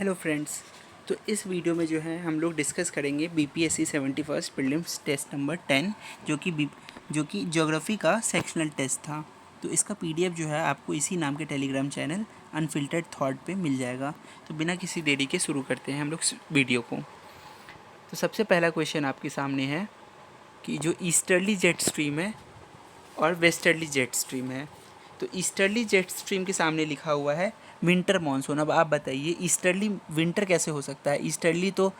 Hello friends. तो इस video में जो है हम लोग डिस्कस करेंगे बीपीएससी 71 प्रीलिम्स टेस्ट नंबर 10 जो कि ज्योग्राफी का सेक्शनल टेस्ट था। तो इसका पीडीएफ जो है आपको इसी नाम के टेलीग्राम चैनल अनफिल्टर्ड थॉट पे मिल जाएगा। तो बिना किसी देरी के शुरू करते हैं हम लोग वीडियो को। तो सबसे पहला क्वेश्चन आपके सामने है कि जो ईस्टर्ली जेट स्ट्रीम है और वेस्टर्ली जेट स्ट्रीम है। तो ईस्टर्ली जेट स्ट्रीम के सामने लिखा हुआ है विंटर मानसून। अब आप बताइए ईस्टर्ली विंटर कैसे हो सकता है? ईस्टर्ली तो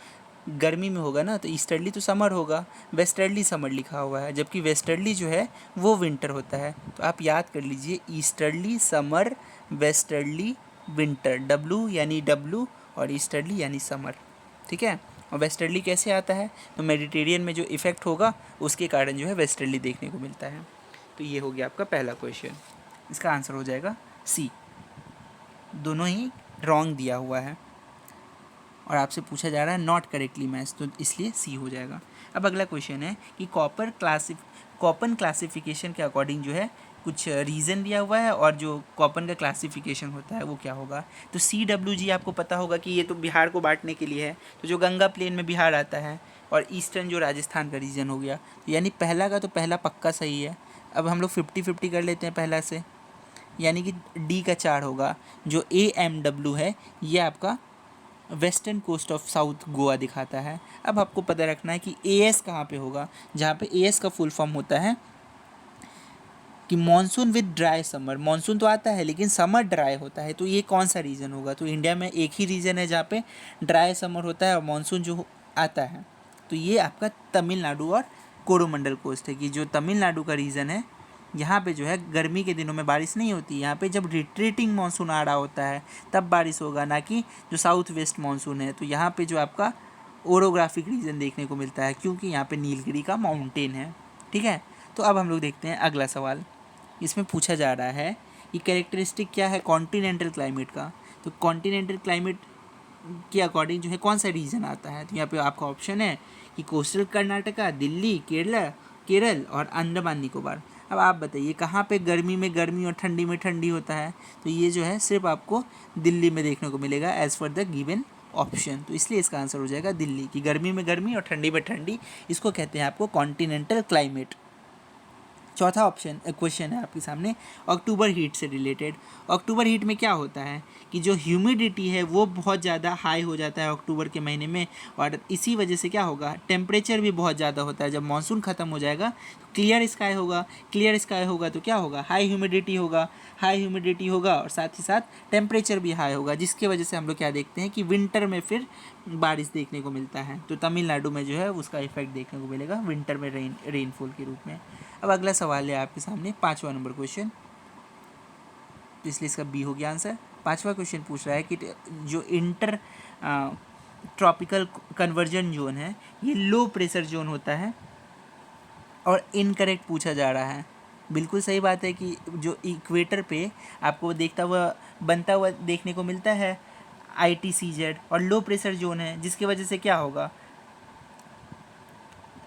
गर्मी में होगा ना, तो ईस्टर्ली तो समर होगा। वेस्टर्ली समर लिखा हुआ है, जबकि वेस्टर्ली जो है वो विंटर होता है। तो आप याद कर लीजिए easterly summer, westerly winter. W यानी डब्लू और ईस्टर्ली यानी समर, ठीक है। और वेस्टर्ली कैसे आता है? तो मेडिटेरियन में जो इफ़ेक्ट होगा उसके कारण जो है वेस्टर्ली देखने को मिलता है। तो ये हो गया आपका पहला क्वेश्चन। इसका आंसर हो जाएगा सी। दोनों ही रॉन्ग दिया हुआ है और आपसे पूछा जा रहा है नॉट करेक्टली मैच, तो इसलिए सी हो जाएगा। अब अगला क्वेश्चन है कि कॉपन क्लासिफिकेशन के अकॉर्डिंग जो है कुछ रीज़न दिया हुआ है और जो कॉपन का क्लासिफिकेशन होता है वो क्या होगा। तो CWG आपको पता होगा कि ये तो बिहार को बांटने के लिए है। तो जो गंगा प्लेन में बिहार आता है और ईस्टर्न जो राजस्थान का रीजन हो गया, तो यानी पहला का तो पहला पक्का सही है। अब हम लोग 50-50 कर लेते हैं पहला से, यानी कि डी का 4 होगा। जो AMW है ये आपका western coast of south Goa दिखाता है। अब आपको पता रखना है कि AS कहाँ पे होगा, जहाँ पे AS का फुल फॉर्म होता है कि monsoon with dry summer. Monsoon तो आता है लेकिन समर ड्राई होता है, तो ये कौन सा रीजन होगा? तो इंडिया में एक ही रीजन है जहाँ पे ड्राई समर होता है और मॉनसून जो आता है, तो ये आपका तमिलनाडु और कोरोमंडल कोस्ट है। कि जो तमिलनाडु का रीजन है, यहाँ पे जो है गर्मी के दिनों में बारिश नहीं होती। यहाँ पे जब रिट्रीटिंग मानसून आ रहा होता है तब बारिश होगा, ना कि जो साउथ वेस्ट मानसून है। तो यहाँ पे जो आपका ओरोग्राफिक रीजन देखने को मिलता है, क्योंकि यहाँ पे नीलगिरी का माउंटेन है, ठीक है। तो अब हम लोग देखते हैं अगला सवाल। इसमें पूछा जा रहा है कि कैरेक्टरिस्टिक क्या है कॉन्टिनेंटल क्लाइमेट का। तो कॉन्टिनेंटल क्लाइमेट के अकॉर्डिंग जो है कौन सा रीजन आता है? तो यहाँ पे आपका ऑप्शन है कि कोस्टल कर्नाटका, दिल्ली, केरल और अंडमान निकोबार। अब आप बताइए कहाँ पे गर्मी में गर्मी और ठंडी में ठंडी होता है? तो ये जो है सिर्फ आपको दिल्ली में देखने को मिलेगा as per the given option. तो इसलिए इसका आंसर हो जाएगा दिल्ली। की गर्मी में गर्मी और ठंडी में ठंडी, इसको कहते हैं आपको कॉन्टिनेंटल क्लाइमेट। चौथा ऑप्शन क्वेश्चन है आपके सामने अक्टूबर हीट से रिलेटेड। अक्टूबर हीट में क्या होता है कि जो ह्यूमिडिटी है वो बहुत ज़्यादा हाई हो जाता है अक्टूबर के महीने में, और इसी वजह से क्या होगा, टेम्परेचर भी बहुत ज़्यादा होता है। जब मानसून ख़त्म हो जाएगा तो क्लियर स्काई होगा तो क्या होगा, हाई ह्यूमिडिटी होगा और साथ ही साथ टेम्परेचर भी हाई होगा, जिसकी वजह से हम लोग क्या देखते हैं कि विंटर में फिर बारिश देखने को मिलता है। तो तमिलनाडु में जो है उसका इफेक्ट देखने को मिलेगा विंटर में रेनफॉल के रूप में। अब अगला सवाल है आपके सामने 5वां नंबर क्वेश्चन, तो इसलिए इसका बी हो गया आंसर। 5वां क्वेश्चन पूछ रहा है कि जो इंटर ट्रॉपिकल कन्वर्जन जोन है ये लो प्रेशर जोन होता है और इनकरेक्ट पूछा जा रहा है। बिल्कुल सही बात है कि जो इक्वेटर पे आपको बनता हुआ देखने को मिलता है ITCZ, और लो प्रेशर जोन है, जिसकी वजह से क्या होगा,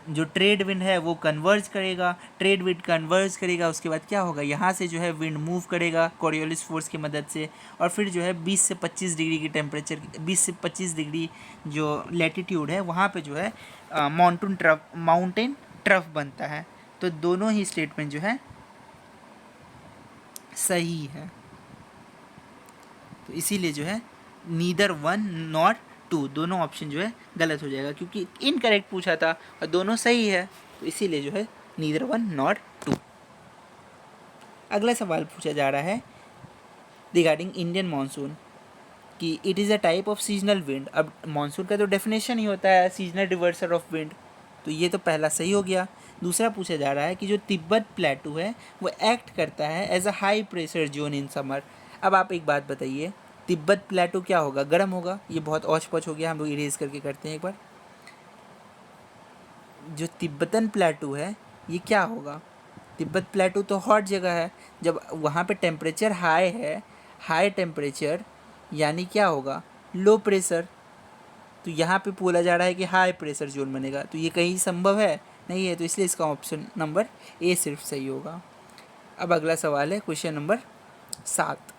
जो ट्रेड विंड है वो कन्वर्ज करेगा, उसके बाद क्या होगा, यहाँ से जो है विंड मूव करेगा कोरियोलिस फोर्स की मदद से, और फिर जो है 20 से 25 डिग्री की टेम्परेचर, 20 से 25 डिग्री जो लैटिट्यूड है वहाँ पे जो है माउंटेन ट्रफ बनता है। तो दोनों ही स्टेटमेंट जो है सही है। तो इसीलिए जो है नीदर वन नॉट टू, दोनों ऑप्शन जो है गलत हो जाएगा, क्योंकि इनकरेक्ट पूछा था और दोनों सही है। तो इसीलिए जो है नीदर वन नॉट टू। अगला सवाल पूछा जा रहा है रिगार्डिंग इंडियन मानसून कि it is a type of seasonal wind. अब मानसून का तो डेफिनेशन ही होता है सीजनल रिवर्सल ऑफ विंड, तो ये तो पहला सही हो गया। दूसरा पूछा जा रहा है कि जो तिब्बत प्लेटू है वो एक्ट करता है as a high pressure zone in summer. अब आप एक बात बताइए, तिब्बत प्लेटू क्या होगा, गर्म होगा? ये बहुत औच पौच हो गया, हम लोग इरेज करके करते हैं एक बार। जो तिब्बतन प्लेटू है ये क्या होगा? तिब्बत प्लेटू तो हॉट जगह है, जब वहाँ पे टेम्परेचर हाई है, हाई टेम्परेचर यानी क्या होगा, लो प्रेशर। तो यहाँ पे बोला जा रहा है कि हाई प्रेशर जोन बनेगा, तो ये कहीं संभव है नहीं है, तो इसलिए इसका ऑप्शन नंबर ए सिर्फ सही होगा। अब अगला सवाल है क्वेश्चन नंबर 7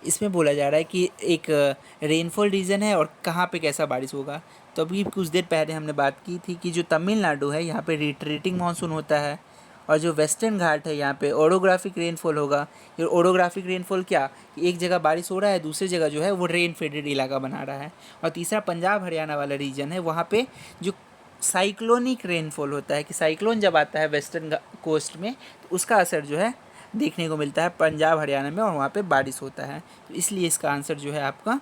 इसमें बोला जा रहा है कि एक रेनफॉल रीजन है और कहाँ पे कैसा बारिश होगा। तो अभी कुछ देर पहले हमने बात की थी कि जो तमिलनाडु है यहाँ पे रिट्रीटिंग मानसून होता है, और जो वेस्टर्न घाट है यहाँ पे ओरोग्राफिक रेनफॉल होगा। ये ओरोग्राफिक रेनफॉल क्या कि एक जगह बारिश हो रहा है, दूसरी जगह जो है वो रेन फेडेड इलाका बना रहा है। और तीसरा पंजाब हरियाणा वाला रीजन है, वहाँ पे जो साइक्लोनिक रेनफॉल होता है कि साइक्लोन जब आता है वेस्टर्न कोस्ट में तो उसका असर जो है देखने को मिलता है पंजाब हरियाणा में, और वहाँ पे बारिश होता है। तो इसलिए इसका आंसर जो है आपका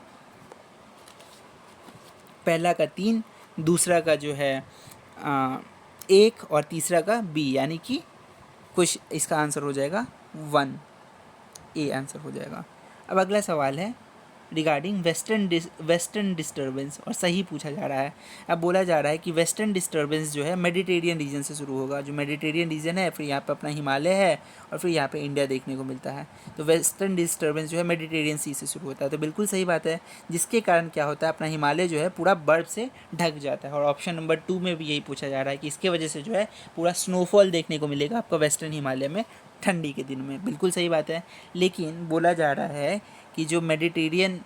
पहला का 3, दूसरा का जो है 1 और तीसरा का बी, यानी कि कुछ इसका आंसर हो जाएगा 1, ए आंसर हो जाएगा। अब अगला सवाल है रिगार्डिंग वेस्टर्न डिस्टर्बेंस, और सही पूछा जा रहा है। अब बोला जा रहा है कि वेस्टर्न डिस्टर्बेंस जो है मेडिटेरियन रीजन से शुरू होगा। जो मेडिटेरियन रीजन है, फिर यहाँ पे अपना हिमालय है, और फिर यहाँ पे इंडिया देखने को मिलता है। तो वेस्टर्न डिस्टर्बेंस जो है मेडिटेरियन सी से शुरू होता है। तो बिल्कुल सही बात है, जिसके कारण क्या होता है अपना हिमालय जो है पूरा बर्फ़ से ढक जाता है। और ऑप्शन नंबर 2 में भी यही पूछा जा रहा है कि इसके वजह से जो है पूरा स्नोफॉल देखने को मिलेगा आपको वेस्टर्न हिमालय में ठंडी के दिन में। बिल्कुल सही बात है, लेकिन बोला जा रहा है कि जो मेडिटेरियन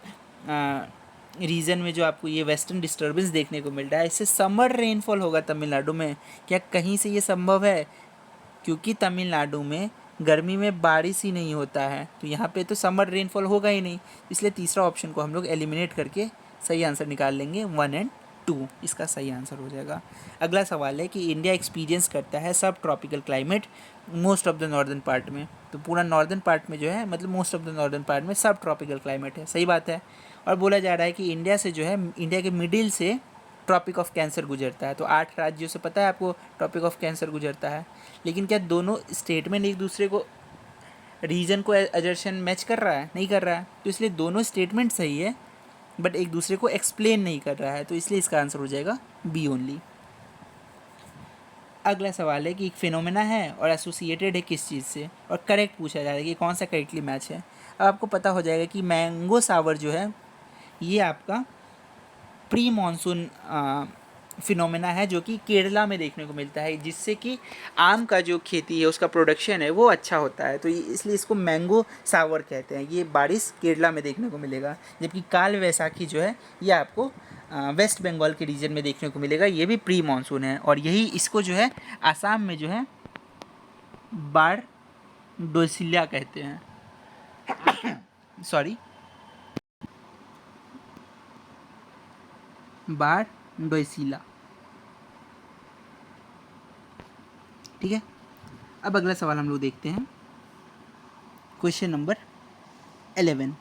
रीजन में जो आपको ये वेस्टर्न डिस्टर्बेंस देखने को मिल रहा है, इससे समर रेनफॉल होगा तमिलनाडु में। क्या कहीं से ये संभव है? क्योंकि तमिलनाडु में गर्मी में बारिश ही नहीं होता है, तो यहाँ पे तो समर रेनफॉल होगा ही नहीं। इसलिए तीसरा ऑप्शन को हम लोग एलिमिनेट करके सही आंसर निकाल लेंगे, 1 और 2 इसका सही आंसर हो जाएगा। अगला सवाल है कि इंडिया एक्सपीरियंस करता है सब tropical climate most of the northern part में। तो पूरा नॉर्दर्न पार्ट में जो है मतलब most of the northern part में सब ट्रॉपिकल क्लाइमेट है, सही बात है। और बोला जा रहा है कि इंडिया से जो है इंडिया के मिडिल से ट्रॉपिक ऑफ कैंसर गुजरता है। तो 8 राज्यों से पता है आपको ट्रॉपिक ऑफ कैंसर गुजरता है। लेकिन क्या दोनों स्टेटमेंट एक दूसरे को रीजन को एजर्शन मैच कर रहा है? नहीं कर रहा है। तो इसलिए दोनों स्टेटमेंट सही है, बट एक दूसरे को एक्सप्लेन नहीं कर रहा है। तो इसलिए इसका आंसर हो जाएगा बी ओनली। अगला सवाल है कि एक फिनोमेना है और एसोसिएटेड है किस चीज़ से, और करेक्ट पूछा जा रहा है कि कौन सा करेक्टली मैच है। अब आपको पता हो जाएगा कि मैंगो सावर जो है ये आपका प्री मानसून फिनोमेना है, जो कि केरला में देखने को मिलता है, जिससे कि आम का जो खेती है उसका प्रोडक्शन है वो अच्छा होता है। तो इसलिए इसको मैंगो सावर कहते हैं। ये बारिश केरला में देखने को मिलेगा। जबकि काल वैसाखी जो है ये आपको वेस्ट बंगाल के रीजन में देखने को मिलेगा। ये भी प्री मानसून है, और यही इसको जो है आसाम में जो है बाढ़ डोसिलिया कहते हैं सॉरी बाढ़ डोसिला। ठीक है, अब अगला सवाल हम लोग देखते हैं। Question number 11,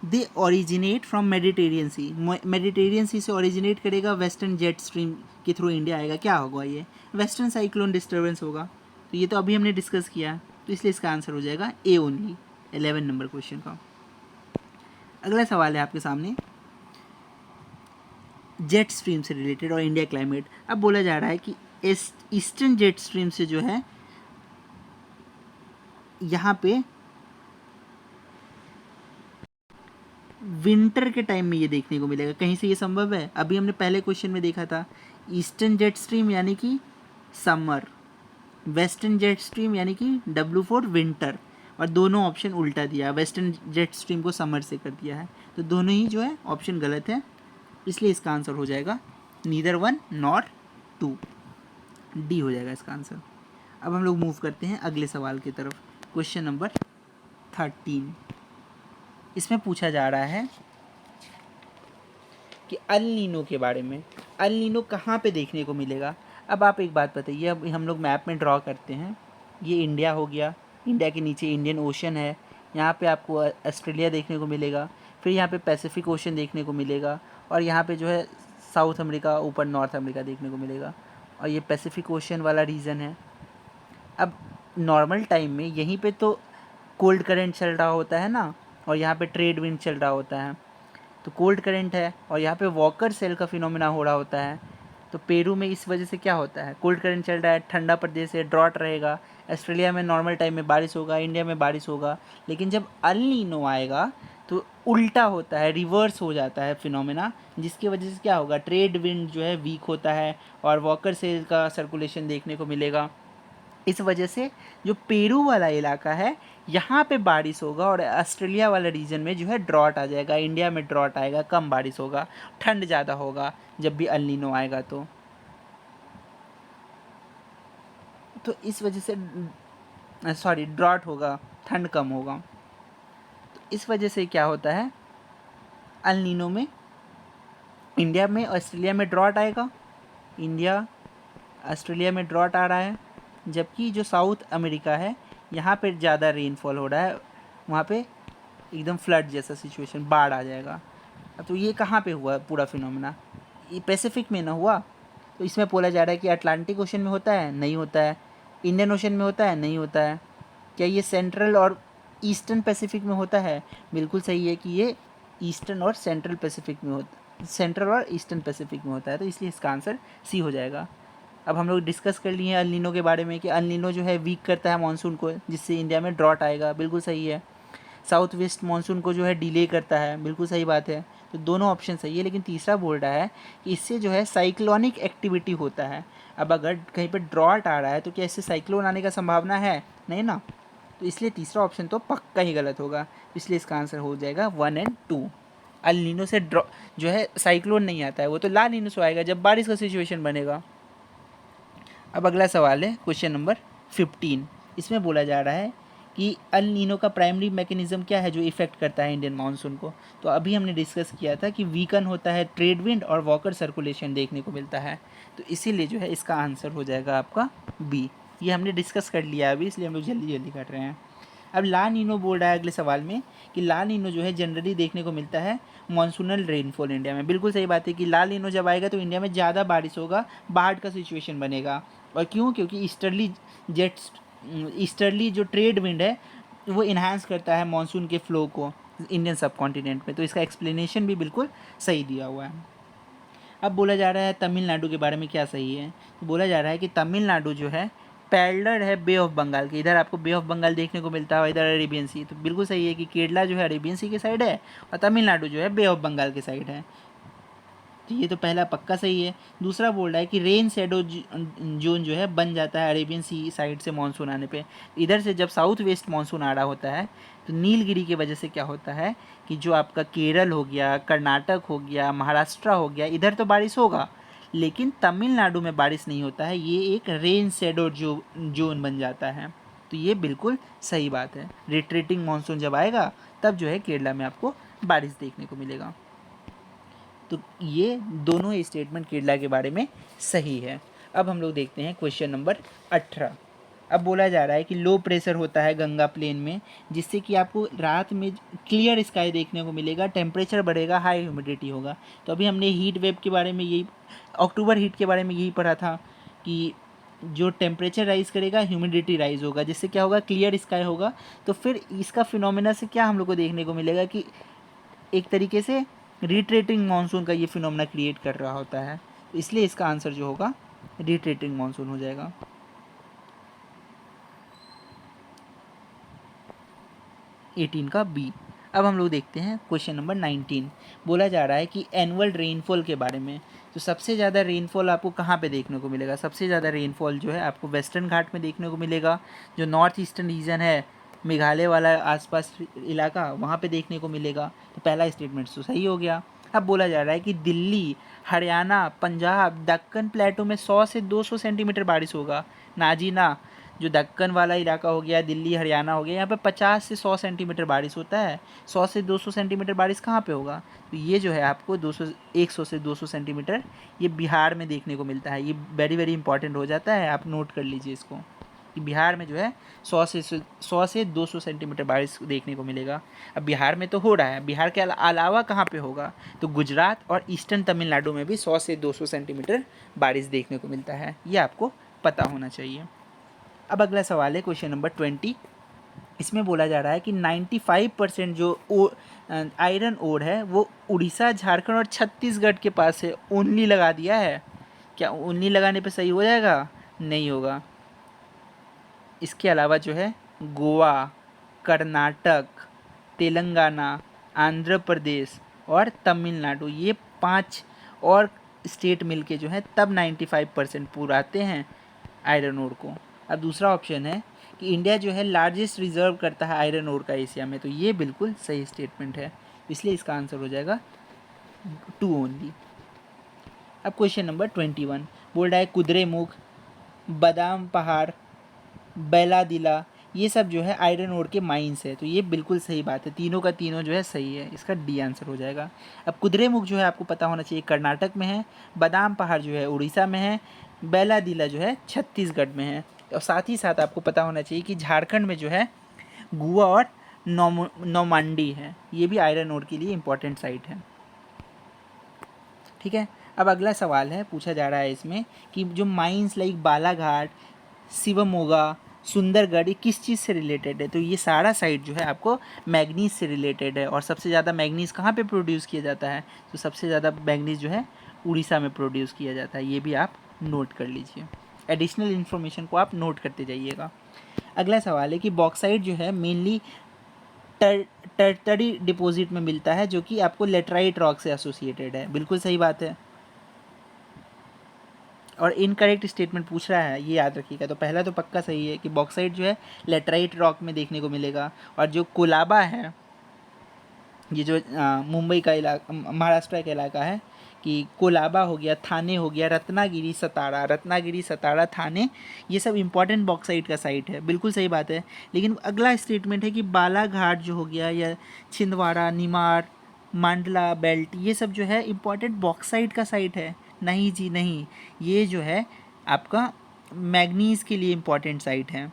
they originate from Mediterranean sea. Mediterranean sea से ओरिजिनेट करेगा, वेस्टर्न जेट स्ट्रीम के थ्रू इंडिया आएगा। क्या होगा? ये वेस्टर्न साइक्लोन डिस्टर्बेंस होगा। तो ये तो अभी हमने डिस्कस किया, तो इसलिए इसका आंसर हो जाएगा ए ओनली, 11 नंबर क्वेश्चन का। अगला सवाल है आपके सामने जेट स्ट्रीम से रिलेटेड और इंडिया क्लाइमेट। अब बोला जा रहा है कि ईस्टर्न जेट स्ट्रीम से जो है यहाँ पे विंटर के टाइम में ये देखने को मिलेगा। कहीं से ये संभव है? अभी हमने पहले क्वेश्चन में देखा था ईस्टर्न जेट स्ट्रीम यानी कि समर, वेस्टर्न जेट स्ट्रीम यानी कि W फॉर विंटर, और दोनों ऑप्शन उल्टा दिया। वेस्टर्न जेट स्ट्रीम को समर से कर दिया है, तो दोनों ही जो है ऑप्शन गलत है। इसलिए इसका आंसर हो जाएगा नीदर 1 नॉट 2, डी हो जाएगा इसका आंसर। अब हम लोग मूव करते हैं अगले सवाल की तरफ। क्वेश्चन नंबर 13, इसमें पूछा जा रहा है कि अल नीनो के बारे में। अल नीनो कहाँ पे देखने को मिलेगा? अब आप एक बात बताइए, अब हम लोग मैप में ड्रॉ करते हैं। ये इंडिया हो गया, इंडिया के नीचे इंडियन ओशन है, यहाँ पे आपको ऑस्ट्रेलिया देखने को मिलेगा, फिर यहाँ पे पैसिफिक ओशन देखने को मिलेगा, और यहाँ पे जो है साउथ अमेरिका, ऊपर नॉर्थ अमेरिका देखने को मिलेगा, और ये पैसिफिक ओशन वाला रीजन है। अब नॉर्मल टाइम में यहीं पे तो कोल्ड करंट चल रहा होता है ना, और यहाँ पे ट्रेड विंड चल रहा होता है, तो कोल्ड करंट है, और यहाँ पे वॉकर सेल का फिनोमेना हो रहा होता है। तो पेरू में इस वजह से क्या होता है, कोल्ड करंट चल रहा है, ठंडा प्रदेश है, ड्रॉट रहेगा। ऑस्ट्रेलिया में नॉर्मल टाइम में बारिश होगा, इंडिया में बारिश होगा। लेकिन जब अल नीनो आएगा तो उल्टा होता है, रिवर्स हो जाता है फिनोमेना, जिसकी वजह से क्या होगा, ट्रेड विंड जो है वीक होता है, और वॉकर सेल का सर्कुलेशन देखने को मिलेगा। इस वजह से जो पेरू वाला इलाका है यहाँ पे बारिश होगा और ऑस्ट्रेलिया वाला रीजन में जो है ड्रॉट आ जाएगा, इंडिया में ड्रॉट आएगा, कम बारिश होगा, ठंड ज़्यादा होगा जब भी अल नीनो आएगा तो इस वजह से सॉरी ड्रॉट होगा, ठंड कम होगा। तो इस वजह से क्या होता है, अल नीनो में इंडिया में ऑस्ट्रेलिया में ड्रॉट आएगा, इंडिया ऑस्ट्रेलिया में ड्रॉट आ रहा है, जबकि जो साउथ अमेरिका है यहाँ पे ज़्यादा रेनफॉल हो रहा है, वहाँ पे एकदम फ्लड जैसा सिचुएशन, बाढ़ आ जाएगा। तो ये कहाँ पे हुआ पूरा फिनोमेना, ये पैसिफिक में ना हुआ। तो इसमें बोला जा रहा है कि अटलांटिक ओशन में होता है, नहीं होता है। इंडियन ओशन में होता है, नहीं होता है। क्या ये सेंट्रल और ईस्टर्न पैसिफिक में होता है? बिल्कुल सही है कि ये ईस्टर्न और सेंट्रल पैसिफिक में होता, सेंट्रल और ईस्टर्न पैसिफिक में होता है। तो इसलिए इसका आंसर सी हो जाएगा। अब हम लोग डिस्कस कर लिए अल नीनो के बारे में कि अल नीनो जो है वीक करता है मानसून को, जिससे इंडिया में ड्रॉट आएगा, बिल्कुल सही है। साउथ वेस्ट मानसून को जो है डिले करता है, बिल्कुल सही बात है। तो दोनों ऑप्शन सही है, लेकिन तीसरा बोल रहा है कि इससे जो है साइक्लोनिक एक्टिविटी होता है। अब अगर कहीं पर ड्रॉट आ रहा है तो क्या इससे साइक्लोन आने का संभावना है? नहीं ना। तो इसलिए तीसरा ऑप्शन तो पक्का ही गलत होगा। इसलिए इसका आंसर हो जाएगा 1 और 2। अल नीनो से जो है साइक्लोन नहीं आता है, वो तो ला नीनो से आएगा जब बारिश का सिचुएशन बनेगा। अब अगला सवाल है क्वेश्चन नंबर 15। इसमें बोला जा रहा है कि अल नीनो का प्राइमरी मैकेनिज्म क्या है जो इफेक्ट करता है इंडियन मानसून को। तो अभी हमने डिस्कस किया था कि वीकन होता है ट्रेड विंड और वॉकर सर्कुलेशन देखने को मिलता है। तो इसीलिए जो है इसका आंसर हो जाएगा आपका बी। ये हमने डिस्कस कर लिया अभी, इसलिए हम लोग जल्दी जल्दी कर रहे हैं। अब ला नीनो बोल रहा है अगले सवाल में कि ला नीनो जो है जनरली देखने को मिलता है मानसूनल रेनफॉल इंडिया में। बिल्कुल सही बात है कि ला नीनो जब आएगा तो इंडिया में ज़्यादा बारिश होगा, बाढ़ का सिचुएशन बनेगा। और क्यों? क्योंकि ईस्टर्ली जो ट्रेड विंड है वो इन्हांस करता है मानसून के फ्लो को इंडियन सब कॉन्टिनेंट में। तो इसका एक्सप्लेनेशन भी बिल्कुल सही दिया हुआ है। अब बोला जा रहा है तमिलनाडु के बारे में क्या सही है। तो बोला जा रहा है कि तमिलनाडु जो है पैरेलल है बे ऑफ बंगाल के। इधर आपको बे ऑफ बंगाल देखने को मिलता है, इधर अरेबियन सी। तो बिल्कुल सही है कि केरला जो है अरेबियन सी के साइड है और तमिलनाडु जो है बे ऑफ बंगाल के साइड है। तो ये तो पहला पक्का सही है। दूसरा बोल रहा है कि रेन शेडो जोन जो है बन जाता है अरेबियन सी साइड से मानसून आने पे। इधर से जब साउथ वेस्ट मानसून आ रहा होता है तो नीलगिरी की वजह से क्या होता है कि जो आपका केरल हो गया, कर्नाटक हो गया, महाराष्ट्र हो गया, इधर तो बारिश होगा, लेकिन तमिलनाडु में बारिश नहीं होता है। ये एक रेन शेडो जोन बन जाता है। तो ये बिल्कुल सही बात है। रिट्रीटिंग मानसून जब आएगा तब जो है केरला में आपको बारिश देखने को मिलेगा। तो ये दोनों स्टेटमेंट केरला के बारे में सही है। अब हम लोग देखते हैं क्वेश्चन नंबर 18। अब बोला जा रहा है कि लो प्रेशर होता है गंगा प्लेन में, जिससे कि आपको रात में क्लियर स्काई देखने को मिलेगा, टेम्परेचर बढ़ेगा, हाई ह्यूमिडिटी होगा। तो अभी हमने हीट वेव के बारे में यही, अक्टूबर हीट के बारे में यही पढ़ा था कि जो टेम्परेचर राइज करेगा ह्यूमिडिटी राइज होगा, जिससे क्या होगा, क्लियर स्काई होगा। तो फिर इसका फिनोमेना से क्या हम लोग को देखने को मिलेगा कि एक तरीके से रिट्रेटिंग मानसून का ये फिनोमेना क्रिएट कर रहा होता है। तो इसलिए इसका आंसर जो होगा रिट्रेटिंग मानसून हो जाएगा। 18 का बी। अब हम लोग देखते हैं क्वेश्चन नंबर 19। बोला जा रहा है कि एनुअल रेनफॉल के बारे में। तो सबसे ज़्यादा रेनफॉल आपको कहाँ पे देखने को मिलेगा? सबसे ज़्यादा रेनफॉल जो है आपको वेस्टर्न घाट में देखने को मिलेगा। जो नॉर्थ ईस्टर्न रीजन है, मेघालय वाला आसपास इलाका, वहाँ पे देखने को मिलेगा। तो पहला स्टेटमेंट तो सही हो गया। अब बोला जा रहा है कि दिल्ली, हरियाणा, पंजाब, दक्कन प्लेटो में 100 से 200 सेंटीमीटर बारिश होगा। ना जी ना, जो दक्कन वाला इलाका हो गया, दिल्ली हरियाणा हो गया, यहाँ पे 50 से 100 सेंटीमीटर बारिश होता है। 100 से 200 सेंटीमीटर बारिश कहाँ पे होगा? तो ये जो है आपको 100 से 200 सेंटीमीटर ये बिहार में देखने को मिलता है। ये वेरी वेरी इंपॉर्टेंट हो जाता है, आप नोट कर लीजिए इसको कि बिहार में जो है 100 से 200 सेंटीमीटर बारिश देखने को मिलेगा। अब बिहार में तो हो रहा है, बिहार के अलावा कहाँ पे होगा? तो गुजरात और ईस्टर्न तमिलनाडु में भी 100 से 200 सेंटीमीटर बारिश देखने को मिलता है। ये आपको पता होना चाहिए। अब अगला सवाल है क्वेश्चन नंबर 20। इसमें बोला जा रहा है कि 95% जो आयरन ओर है वो उड़ीसा, झारखंड और छत्तीसगढ़ के पास है। ओनली लगा दिया है। क्या ओनली लगाने पे सही हो जाएगा? नहीं होगा। इसके अलावा जो है गोवा, कर्नाटक, तेलंगाना, आंध्र प्रदेश और तमिलनाडु, ये 5 और स्टेट मिलके जो है तब 95% पूराते हैं आयरन ओर को। अब दूसरा ऑप्शन है कि इंडिया जो है लार्जेस्ट रिजर्व करता है आयरन ओर का एशिया में, तो ये बिल्कुल सही स्टेटमेंट है, इसलिए इसका आंसर हो जाएगा 2 ओनली। अब क्वेश्चन नंबर 21 बोल रहा है कुद्रेमुख, बादाम पहाड़, बैलादिला, ये सब जो है आयरन ओर के माइंस है, तो ये बिल्कुल सही बात है, तीनों का तीनों जो है सही है, इसका डी आंसर हो जाएगा। अब कुद्रेमुख जो है आपको पता होना चाहिए कर्नाटक में है, बादाम पहाड़ जो है उड़ीसा में है, बैलादिला जो है छत्तीसगढ़ में है, और साथ ही साथ आपको पता होना चाहिए कि झारखंड में जो है गुआ और नौमांडी है, ये भी आयरन ओर के लिए इंपॉर्टेंट साइट है। ठीक है, अब अगला सवाल है, पूछा जा रहा है इसमें कि जो माइंस लाइक बालाघाट, शिवमोगा, सुंदरगढ़, ये किस चीज़ से रिलेटेड है, तो ये सारा साइट जो है आपको मैग्नीज से रिलेटेड है, और सबसे ज़्यादा मैग्नीज कहाँ पे प्रोड्यूस किया जाता है, तो सबसे ज़्यादा मैग्नीज जो है उड़ीसा में प्रोड्यूस किया जाता है, ये भी आप नोट कर लीजिए, एडिशनल इन्फॉर्मेशन को आप नोट करते जाइएगा। अगला सवाल है कि बॉक्साइट जो है मेनली टर्टरी डिपॉजिट में मिलता है, जो कि आपको लेटराइट रॉक से एसोसिएटेड है, बिल्कुल सही बात है। और इनकरेक्ट स्टेटमेंट पूछ रहा है, ये याद रखिएगा, तो पहला तो पक्का सही है कि बॉक्साइट जो है लेटराइट रॉक में देखने को मिलेगा, और जो कोलाबा है, ये जो मुंबई का इलाका, महाराष्ट्र का इलाका है, कि कोलाबा हो गया, थाने हो गया, रत्नागिरी सतारा थाने, ये सब इंपॉर्टेंट बॉक्साइट का साइट है, बिल्कुल सही बात है। लेकिन अगला स्टेटमेंट है कि बालाघाट जो हो गया, या छिंदवाड़ा, निमाड़, मांडला बेल्ट, ये सब जो है इंपॉर्टेंट बॉक्साइट का साइट है, नहीं जी नहीं, ये जो है आपका मैग्नीज़ के लिए इम्पॉर्टेंट साइट है,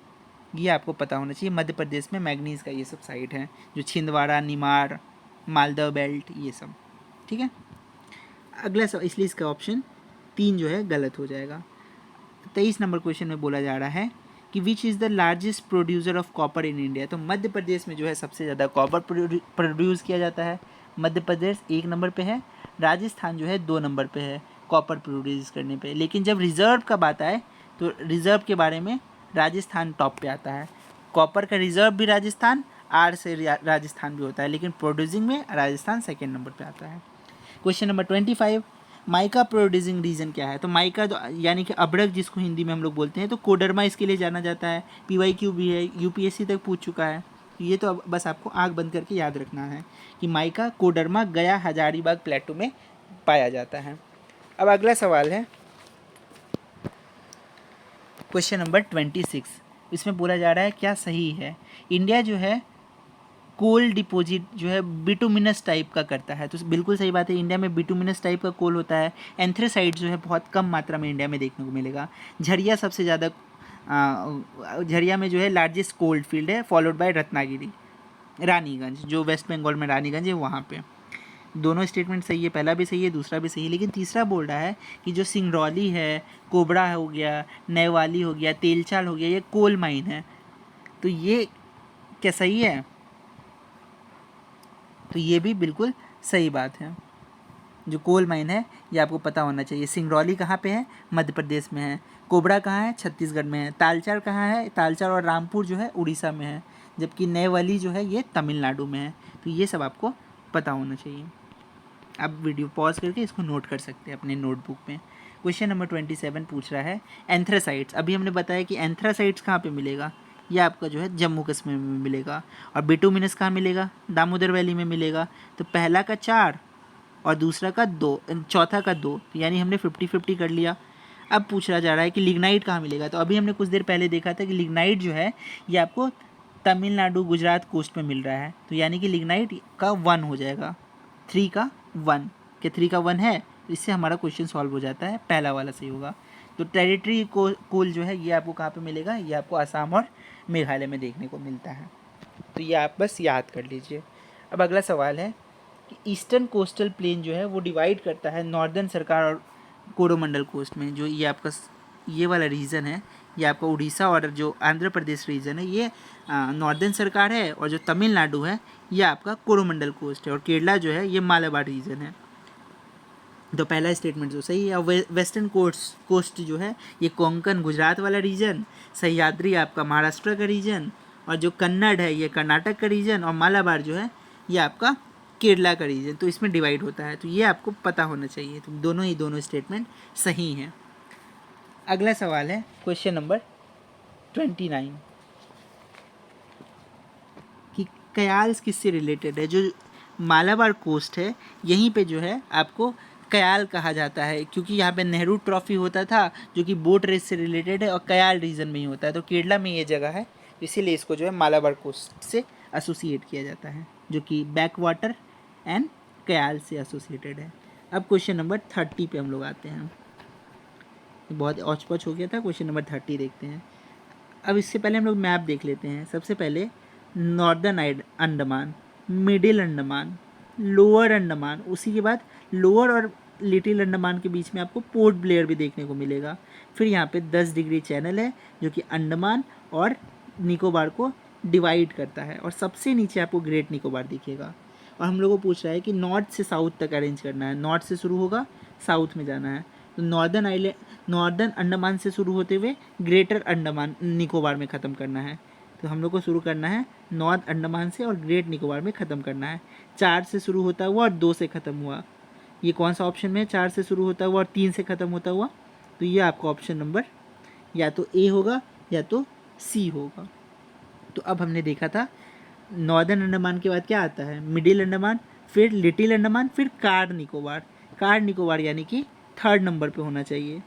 ये आपको पता होना चाहिए। मध्य प्रदेश में मैग्नीज़ का ये सब साइट है, जो छिंदवाड़ा, निमाड़, मालदा बेल्ट, ये सब। ठीक है, अगला सब, इसलिए इसका ऑप्शन 3 जो है गलत हो जाएगा। 23 नंबर क्वेश्चन में बोला जा रहा है कि which is the largest producer of copper in India, तो मध्य प्रदेश में जो है सबसे ज़्यादा कॉपर प्रोड्यूस किया जाता है, मध्य प्रदेश 1 नंबर पे है, राजस्थान जो है 2 नंबर पे है कॉपर प्रोड्यूस करने पे। लेकिन जब रिज़र्व का बात आए तो रिज़र्व के बारे में राजस्थान टॉप पे आता है, कॉपर का रिज़र्व भी राजस्थान, आर से राजस्थान भी होता है, लेकिन प्रोड्यूसिंग में राजस्थान 2nd नंबर पे आता है। Question number 25 mica producing region क्या है, तो माइका यानी कि अभ्रक जिसको हिंदी में हम लोग बोलते हैं, तो कोडरमा इसके लिए जाना जाता है, PYQ भी है, UPSC तक पूछ चुका है, ये तो अब बस आपको आँख बंद करके याद रखना है कि माइका कोडरमा गया हजारीबाग प्लेटो में पाया जाता है। अब अगला सवाल है क्वेश्चन नंबर 26, इसमें बोला जा रहा है क्या सही है, इंडिया जो है कोल डिपॉजिट जो है बिटुमिनस टाइप का करता है, तो बिल्कुल सही बात है, इंडिया में बिटुमिनस टाइप का कोल होता है। एंथ्रेसाइट जो है बहुत कम मात्रा में इंडिया में देखने को मिलेगा। झरिया सबसे ज़्यादा, झरिया में जो है लार्जेस्ट कोल्ड फील्ड है, फॉलोड बाय रत्नागिरी, रानीगंज जो वेस्ट बंगाल में रानीगंज है वहाँ पे। दोनों स्टेटमेंट सही है, पहला भी सही है, दूसरा भी सही है, लेकिन तीसरा बोल रहा है कि जो सिंगरौली है, कोबरा हो गया, नेवाली हो गया, तेलचाल हो गया, ये कोल माइन है, तो ये क्या सही है, तो ये भी बिल्कुल सही बात है। जो कोल माइन है ये आपको पता होना चाहिए। सिंगरौली कहाँ पे है, मध्य प्रदेश में है। कोबरा कहाँ है, छत्तीसगढ़ में है। तालचार कहाँ है, तालचार और रामपुर जो है उड़ीसा में है, जबकि नेवाली जो है ये तमिलनाडु में है। तो ये सब आपको पता होना चाहिए। आप वीडियो पॉज करके इसको नोट कर सकते हैं अपने नोटबुक में। क्वेश्चन नंबर 27 पूछ रहा है एंथ्रासाइट्स। अभी हमने बताया कि एंथ्रासाइट्स कहाँ पे मिलेगा, ये आपका जो है जम्मू कश्मीर में मिलेगा। और बिटुमिनस कहाँ मिलेगा, दामोदर वैली में मिलेगा। तो पहला का 4 और दूसरा का 2, चौथा का 2, यानी हमने 50-50 कर लिया। अब पूछा जा रहा है कि लिग्नाइट कहाँ मिलेगा। तो अभी हमने कुछ देर पहले देखा था कि लिग्नाइट जो है ये आपको तमिलनाडु गुजरात कोस्ट में मिल रहा है। तो यानी कि लिग्नाइट का 1 हो जाएगा, 3 का 1 के 3 का 1 है, तो इससे हमारा क्वेश्चन सॉल्व हो जाता है, पहला वाला सही होगा। तो टेरिटरी कोल जो है ये आपको कहाँ पे मिलेगा, ये आपको असम और मेघालय में देखने को मिलता है। तो ये आप बस याद कर लीजिए। अब अगला सवाल है कि ईस्टर्न कोस्टल प्लेन जो है वो डिवाइड करता है नॉर्दर्न सरकार और कोरोमंडल कोस्ट में। जो ये आपका ये वाला रीजन है, ये आपका उड़ीसा और जो आंध्र प्रदेश रीजन है ये नॉर्दर्न सरकार है, और जो तमिलनाडु है ये आपका कोरोमंडल कोस्ट है, और केरला जो है ये मालाबार रीजन है। तो पहला स्टेटमेंट जो सही है। वेस्टर्न कोस्ट जो है ये कोंकण गुजरात वाला रीजन, सह्याद्री आपका महाराष्ट्र का रीजन, और जो कन्नड़ है ये कर्नाटक का रीजन, और मालाबार जो है ये आपका केरला का रीजन। तो इसमें डिवाइड होता है, तो ये आपको पता होना चाहिए। तो दोनों स्टेटमेंट सही हैं। अगला सवाल है क्वेश्चन नंबर 29 कि कयाल्स किससे रिलेटेड है। जो मालाबार कोस्ट है यहीं पे जो है आपको कयाल कहा जाता है, क्योंकि यहाँ पे नेहरू ट्रॉफी होता था जो कि बोट रेस से रिलेटेड है और कयाल रीजन में ही होता है। तो केरला में ये जगह है, इसीलिए इसको जो है मालाबार कोस्ट से एसोसिएट किया जाता है, जो कि बैक वाटर एंड कयाल से एसोसिएटेड है। अब क्वेश्चन नंबर 30 पे हम लोग आते हैं। बहुत औच पौच हो गया था, क्वेश्चन नंबर 30 देखते हैं। अब इससे पहले हम लोग मैप देख लेते हैं। सबसे पहले northern Andaman, middle Andaman, lower Andaman, उसी के बाद लोअर और लिटिल अंडमान के बीच में आपको पोर्ट ब्लेयर भी देखने को मिलेगा। फिर यहाँ पे 10 डिग्री चैनल है जो कि अंडमान और निकोबार को डिवाइड करता है, और सबसे नीचे आपको ग्रेट निकोबार दिखेगा। और हम लोग को पूछ रहा है कि नॉर्थ से साउथ तक अरेंज करना है, नॉर्थ से शुरू होगा साउथ में जाना है। तो नॉर्दर्न अंडमान से शुरू होते हुए ग्रेटर अंडमान निकोबार में ख़त्म करना है। तो हम लोग को शुरू करना है नॉर्थ अंडमान से और ग्रेट निकोबार में ख़त्म करना है। 4 से शुरू होता हुआ और 2 से ख़त्म हुआ, ये कौन सा ऑप्शन में है? 4 से शुरू होता हुआ और 3 से ख़त्म होता हुआ, तो ये आपका ऑप्शन नंबर या तो ए होगा या तो सी होगा। तो अब हमने देखा था नॉर्दर्न अंडमान के बाद क्या आता है? मिडिल अंडमान, फिर लिटिल अंडमान, फिर कार निकोबार। कार निकोबार यानी कि 3rd नंबर पे होना चाहिए,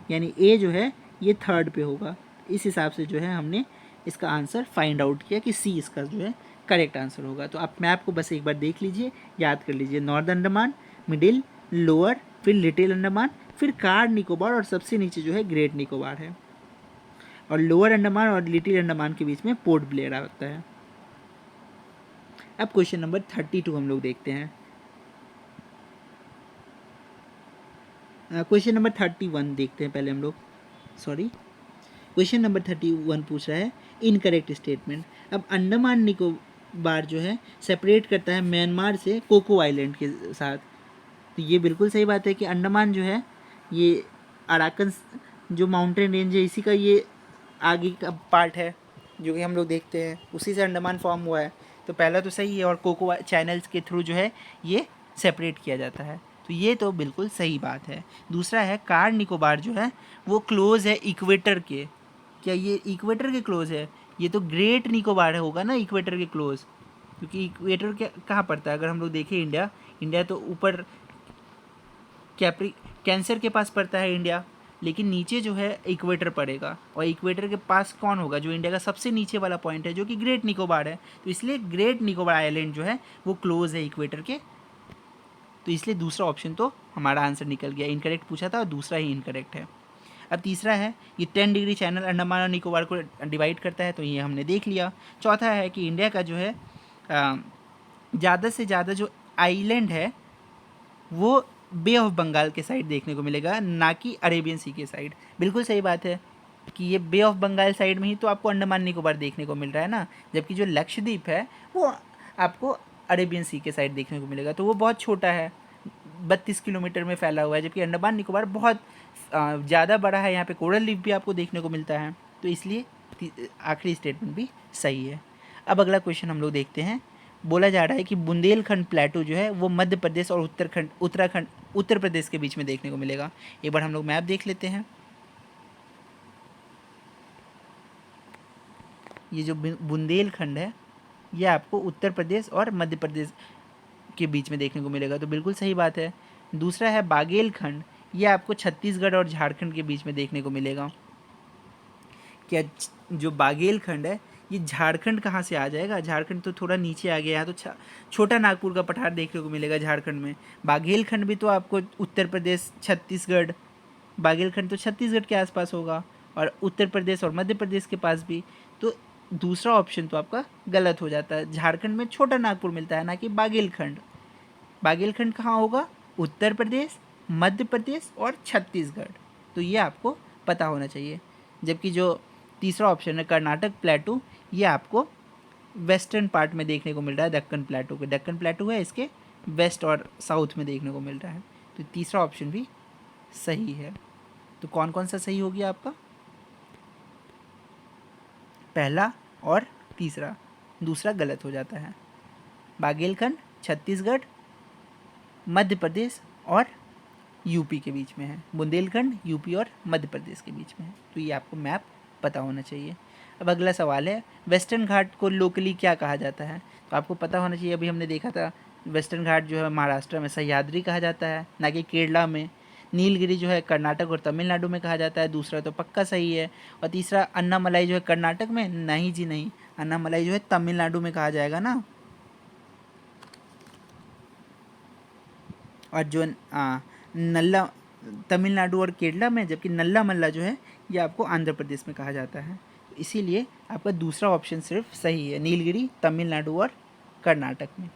यानी ए जो है ये 3rd पे होगा। इस हिसाब से जो है हमने इसका आंसर फाइंड आउट किया कि सी इसका जो है करेक्ट आंसर होगा। तो आप मैप को बस एक बार देख लीजिए, याद कर लीजिए। नॉर्दर्न अंडमान, मिडिल, लोअर, फिर लिटिल अंडमान, फिर कार निकोबार और सबसे नीचे जो है ग्रेट निकोबार है। और लोअर अंडमान और लिटिल अंडमान के बीच में पोर्ट ब्लेयर आता है। अब क्वेश्चन नंबर 32 हम लोग देखते हैं। क्वेश्चन नंबर 31 देखते हैं पहले हम लोग। क्वेश्चन नंबर 31 पूछ रहा है इनकरेक्ट स्टेटमेंट। अब अंडमान निकोबार जो है सेपरेट करता है म्यांमार से कोको आइलैंड के साथ। तो ये बिल्कुल सही बात है कि अंडमान जो है ये अराकन जो माउंटेन रेंज है इसी का ये आगे का पार्ट है जो कि हम लोग देखते हैं, उसी से अंडमान फॉर्म हुआ है। तो पहला तो सही है, और कोको चैनल्स के थ्रू जो है ये सेपरेट किया जाता है, तो ये तो बिल्कुल सही बात है। दूसरा है कार निकोबार जो है वो क्लोज है इक्वेटर के। क्या ये इक्वेटर के क्लोज है? ये तो ग्रेट निकोबार होगा ना इक्वेटर के क्लोज, क्योंकि इक्वेटर क्या कहाँ पड़ता है? अगर हम लोग देखें इंडिया तो ऊपर कैंसर के पास पड़ता है इंडिया, लेकिन नीचे जो है इक्वेटर पड़ेगा, और इक्वेटर के पास कौन होगा? जो इंडिया का सबसे नीचे वाला पॉइंट है जो कि ग्रेट निकोबार है। तो इसलिए ग्रेट निकोबार आइलैंड जो है वो क्लोज है इक्वेटर के। तो इसलिए दूसरा ऑप्शन तो हमारा आंसर निकल गया। इनकरेक्ट पूछा था और दूसरा ही इनकरेक्ट है। अब तीसरा है ये 10 डिग्री चैनल अंडमान और निकोबार को डिवाइड करता है, तो ये हमने देख लिया। चौथा है कि इंडिया का जो है ज़्यादा से ज़्यादा जो आइलैंड है वो बे ऑफ बंगाल के साइड देखने को मिलेगा, ना कि अरेबियन सी के साइड। बिल्कुल सही बात है कि ये बे ऑफ बंगाल साइड में ही तो आपको अंडमान निकोबार देखने को मिल रहा है ना, जबकि जो लक्षद्वीप है वो आपको अरेबियन सी के साइड देखने को मिलेगा। तो वो बहुत छोटा है, 32 किलोमीटर में फैला हुआ है, जबकि अंडमान निकोबार बहुत ज़्यादा बड़ा है। यहाँ पे कोरल रीफ भी आपको देखने को मिलता है, तो इसलिए आखिरी स्टेटमेंट भी सही है। अब अगला क्वेश्चन हम लोग देखते हैं। बोला जा रहा है कि बुंदेलखंड प्लेटो जो है वो मध्य प्रदेश और उत्तर प्रदेश के बीच में देखने को मिलेगा। एक बार हम लोग मैप देख लेते हैं। ये जो बुंदेलखंड है ये आपको उत्तर प्रदेश और मध्य प्रदेश के बीच में देखने को मिलेगा, तो बिल्कुल सही बात है। दूसरा है बागेलखंड, ये आपको छत्तीसगढ़ और झारखंड के बीच में देखने को मिलेगा। क्या जो बागेलखंड है ये झारखंड कहाँ से आ जाएगा? झारखंड तो थोड़ा नीचे आ गया है, तो छोटा नागपुर का पठार देखने को मिलेगा झारखंड में। बागेलखंड भी तो आपको उत्तर प्रदेश, छत्तीसगढ़, बागेलखंड तो छत्तीसगढ़ के आसपास होगा, और उत्तर प्रदेश और मध्य प्रदेश के पास भी। तो दूसरा ऑप्शन तो आपका गलत हो जाता है। झारखंड में छोटा नागपुर मिलता है, ना कि बागेलखंड। बागेलखंड कहाँ होगा? उत्तर प्रदेश, मध्य प्रदेश और छत्तीसगढ़। तो ये आपको पता होना चाहिए। जबकि जो तीसरा ऑप्शन है कर्नाटक प्लेटू, ये आपको वेस्टर्न पार्ट में देखने को मिल रहा है। दक्कन प्लेटू के दक्कन प्लेटू है इसके वेस्ट और साउथ में देखने को मिल रहा है। तो तीसरा ऑप्शन भी सही है। तो कौन कौन सा सही हो गया आपका? पहला और तीसरा, दूसरा गलत हो जाता है। बागेलखंड छत्तीसगढ़, मध्य प्रदेश और यूपी के बीच में है। बुंदेलखंड यूपी और मध्य प्रदेश के बीच में है। तो ये आपको मैप पता होना चाहिए। अब अगला सवाल है, वेस्टर्न घाट को लोकली क्या कहा जाता है? तो आपको पता होना चाहिए, अभी हमने देखा था वेस्टर्न घाट जो है महाराष्ट्र में सह्याद्री कहा जाता है, ना कि केरला में। नीलगिरी जो है कर्नाटक और तमिलनाडु में कहा जाता है, दूसरा तो पक्का सही है। और तीसरा अन्नामलाई जो है कर्नाटक में, नहीं जी नहीं, अन्नामलाई जो है तमिलनाडु में कहा जाएगा ना। और जो नल्ला तमिलनाडु और केरला में, जबकि नल्ला मल्ला जो है ये आपको आंध्र प्रदेश में कहा जाता है। तो इसीलिए आपका दूसरा ऑप्शन सिर्फ सही है, नीलगिरी तमिलनाडु और कर्नाटक में।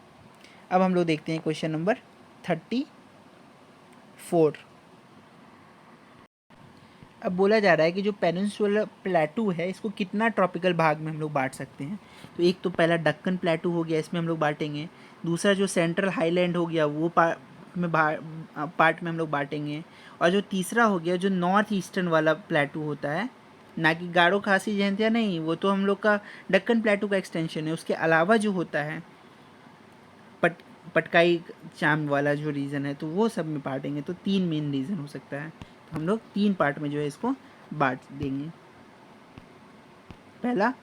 अब हम लोग देखते हैं क्वेश्चन नंबर 34। अब बोला जा रहा है कि जो पेनिनसुलर प्लेटू है इसको कितना ट्रॉपिकल भाग में हम लोग बांट सकते हैं। तो एक तो पहला दक्कन प्लेटू हो गया, इसमें हम लोग बांटेंगे। दूसरा जो सेंट्रल हाईलैंड हो गया वो पार्ट में हम लोग बांटेंगे। और जो तीसरा हो गया जो नॉर्थ ईस्टर्न वाला प्लेटू होता है, ना कि गारो खासी जयंतिया नहीं, वो तो हम लोग का दक्कन प्लेटू का एक्सटेंशन है। उसके अलावा जो होता है पटकाई चाम वाला जो रीजन है, तो वो सब में बांटेंगे। तो 3 मेन रीजन हो सकता है, तो हम लोग 3 पार्ट में जो है इसको बांट देंगे। पहला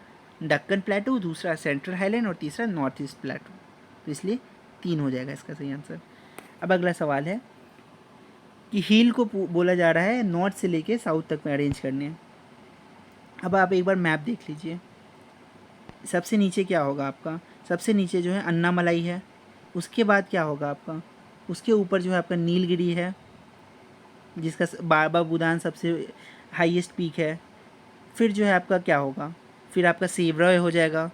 दक्कन प्लेटू, दूसरा सेंट्रल हाईलैंड और तीसरा नॉर्थ ईस्ट प्लेटू। तो इसलिए 3 हो जाएगा इसका सही आंसर। अब अगला सवाल है कि हील को बोला जा रहा है नॉर्थ से लेके साउथ तक में अरेंज करने। अब आप एक बार मैप देख लीजिए। सबसे नीचे क्या होगा आपका? सबसे नीचे जो है अन्नामलाई है। उसके बाद क्या होगा आपका? उसके ऊपर जो है आपका नीलगिरी है, जिसका बाबा बुदान सबसे हाईएस्ट पीक है। फिर जो है आपका क्या होगा? फिर आपका सेवरॉय हो जाएगा,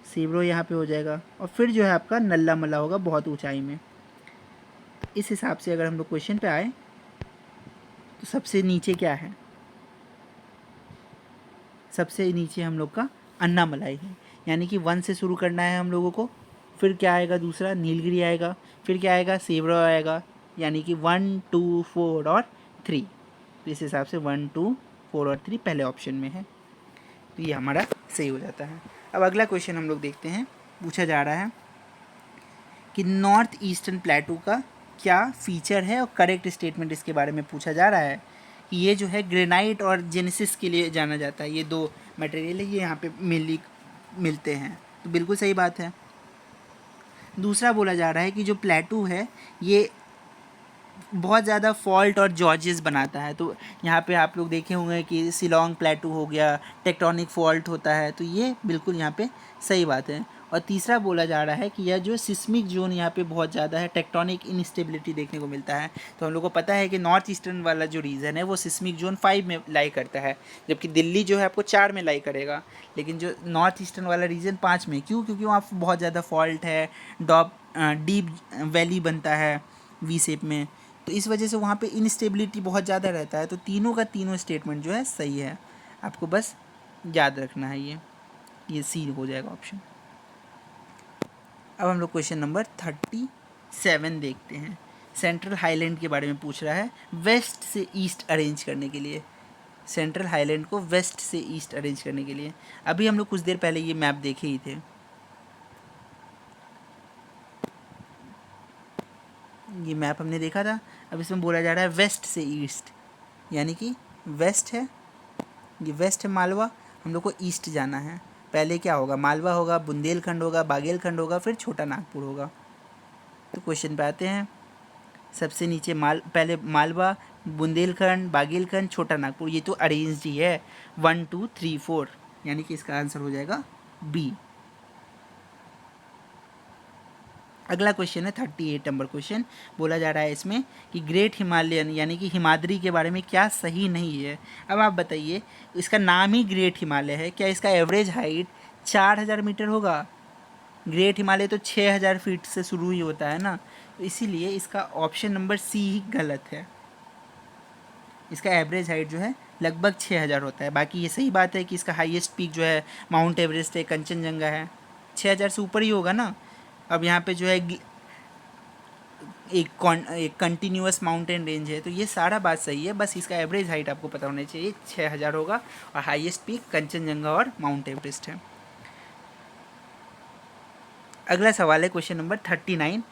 सेवरॉय यहाँ पे हो जाएगा। और फिर जो है आपका नल्ला मल्ला होगा बहुत ऊंचाई में। इस हिसाब से अगर हम लोग क्वेश्चन पे आए तो सबसे नीचे क्या है? सबसे नीचे हम लोग का अन्नामलाई है, यानी कि 1 से शुरू करना है हम लोगों को। फिर क्या आएगा? दूसरा नीलगिरी आएगा। फिर क्या आएगा? सेवरॉय आएगा, यानी कि 1, 2, 4 और 3। तो इस हिसाब से 1, 2, 4 और 3 पहले ऑप्शन में है, तो ये हमारा सही हो जाता है। अब अगला क्वेश्चन हम लोग देखते हैं। पूछा जा रहा है कि नॉर्थ ईस्टर्न प्लेटू का क्या फीचर है, और करेक्ट स्टेटमेंट इसके बारे में पूछा जा रहा है कि ये जो है ग्रेनाइट और जेनेसिस के लिए जाना जाता है। ये 2 मटेरियल है, ये यहाँ पे मेनली मिलते हैं। तो बिल्कुल सही बात है। दूसरा बोला जा रहा है कि जो प्लेटू है ये बहुत ज़्यादा फॉल्ट और जॉर्जेस बनाता है। तो यहाँ पे आप लोग देखे होंगे कि शिलोंग प्लेटू हो गया, टेक्टोनिक फॉल्ट होता है। तो ये बिल्कुल यहाँ पे सही बात है। और तीसरा बोला जा रहा है कि यह जो सिस्मिक जोन यहाँ पे बहुत ज़्यादा है, टेक्टोनिक इनस्टेबिलिटी देखने को मिलता है। तो हम लोग को पता है कि नॉर्थ ईस्टर्न वाला जो रीजन है वो सिस्मिक जोन 5 में लाई करता है, जबकि दिल्ली जो है आपको 4 में लाई करेगा। लेकिन जो नॉर्थ ईस्टर्न वाला रीजन 5 में, क्यों? क्योंकि वहाँ बहुत ज़्यादा फॉल्ट है, डीप वैली बनता है वी शेप में। तो इस वजह से वहाँ पे इनस्टेबिलिटी बहुत ज़्यादा रहता है। तो तीनों का तीनों स्टेटमेंट जो है सही है, आपको बस याद रखना है। ये सी हो जाएगा ऑप्शन। अब हम लोग क्वेश्चन नंबर 37 देखते हैं। सेंट्रल हाईलैंड के बारे में पूछ रहा है, वेस्ट से ईस्ट अरेंज करने के लिए। सेंट्रल हाईलैंड को वेस्ट से ईस्ट अरेंज करने के लिए अभी हम लोग कुछ देर पहले ये मैप देखे ही थे। ये मैप हमने देखा था। अब इसमें बोला जा रहा है वेस्ट से ईस्ट, यानी कि वेस्ट है, ये वेस्ट है मालवा, हम लोग को ईस्ट जाना है। पहले क्या होगा? मालवा होगा, बुंदेलखंड होगा, बागेलखंड होगा, फिर छोटा नागपुर होगा। तो क्वेश्चन पे आते हैं। सबसे नीचे पहले मालवा, बुंदेलखंड, बागेलखंड, छोटा नागपुर, ये तो अरेंज्ड ही है 1, 2, 3, 4, यानी कि इसका आंसर हो जाएगा बी। अगला क्वेश्चन है 38 नंबर क्वेश्चन। बोला जा रहा है इसमें कि ग्रेट हिमालयन यानी कि हिमाद्री के बारे में क्या सही नहीं है। अब आप बताइए, इसका नाम ही ग्रेट हिमालय है, क्या इसका एवरेज हाइट 4000 मीटर होगा? ग्रेट हिमालय तो 6000 फीट से शुरू ही होता है ना। तो इसीलिए इसका ऑप्शन नंबर सी ही गलत है। इसका एवरेज हाइट जो है लगभग 6000 होता है। बाकी ये सही बात है कि इसका हाईएस्ट पीक जो है माउंट एवरेस्ट है, कंचनजंगा है, 6000 से ऊपर ही होगा ना। अब यहाँ पे जो है एक कंटिन्यूअस माउंटेन रेंज है, तो ये सारा बात सही है। बस इसका एवरेज हाइट आपको पता होना चाहिए, 6000 होगा, और हाईएस्ट पीक कंचनजंगा और माउंट एवरेस्ट है। अगला सवाल है क्वेश्चन नंबर 39।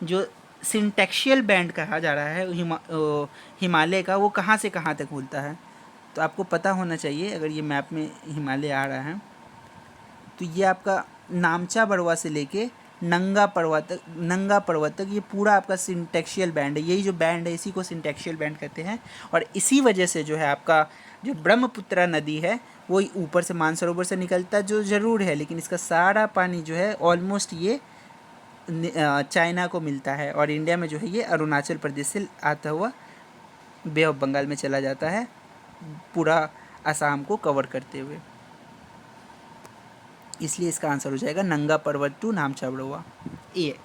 जो सिंटेक्शियल बैंड कहा जा रहा है हिमालय का, वो कहाँ से कहाँ तक होता है? तो आपको पता होना चाहिए, अगर ये मैप में हिमालय आ रहा है तो ये आपका नामचा बरवा से लेके नंगा पर्वत तक ये पूरा आपका सिंटेक्शियल बैंड है। यही जो बैंड है इसी को सिंटेक्शियल बैंड कहते हैं। और इसी वजह से जो है आपका जो ब्रह्मपुत्रा नदी है वो ऊपर से मानसरोवर से निकलता है, जो ज़रूर है, लेकिन इसका सारा पानी जो है ऑलमोस्ट ये चाइना को मिलता है, और इंडिया में जो है ये अरुणाचल प्रदेश से आता हुआ बे ऑफ बंगाल में चला जाता है, पूरा असम को कवर करते हुए। इसलिए इसका आंसर हो जाएगा नंगा पर्वत टू नामचा बरवा ए।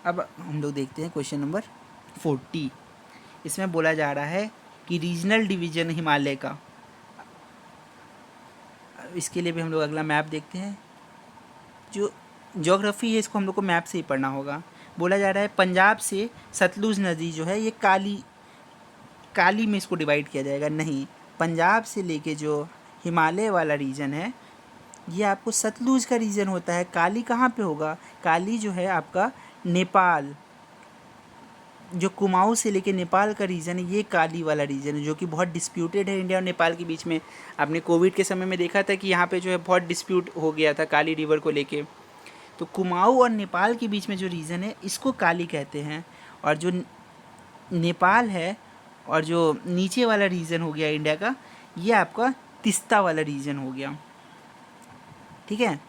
अब हम लोग देखते हैं क्वेश्चन नंबर 40। इसमें बोला जा रहा है कि रीजनल डिवीजन हिमालय का, इसके लिए भी हम लोग अगला मैप देखते हैं। जो ज्योग्राफी है इसको हम लोग को मैप से ही पढ़ना होगा। बोला जा रहा है पंजाब से सतलुज नदी जो है ये काली में इसको डिवाइड किया जाएगा। नहीं, पंजाब से लेके जो हिमालय वाला रीजन है ये आपको सतलुज का रीजन होता है। काली कहाँ पे होगा? काली जो है आपका नेपाल, जो कुमाऊँ से लेके नेपाल का रीजन है ये काली वाला रीजन है, जो कि बहुत डिस्प्यूटेड है इंडिया और नेपाल के बीच में। आपने कोविड के समय में देखा था कि यहाँ पे जो है बहुत डिस्प्यूट हो गया था काली रिवर को लेके। तो कुमाऊँ और नेपाल के बीच में जो रीजन है इसको काली कहते हैं। और जो नेपाल है और जो नीचे वाला रीजन हो गया इंडिया का, ये आपका तिस्ता वाला रीजन हो गया। ठीक है,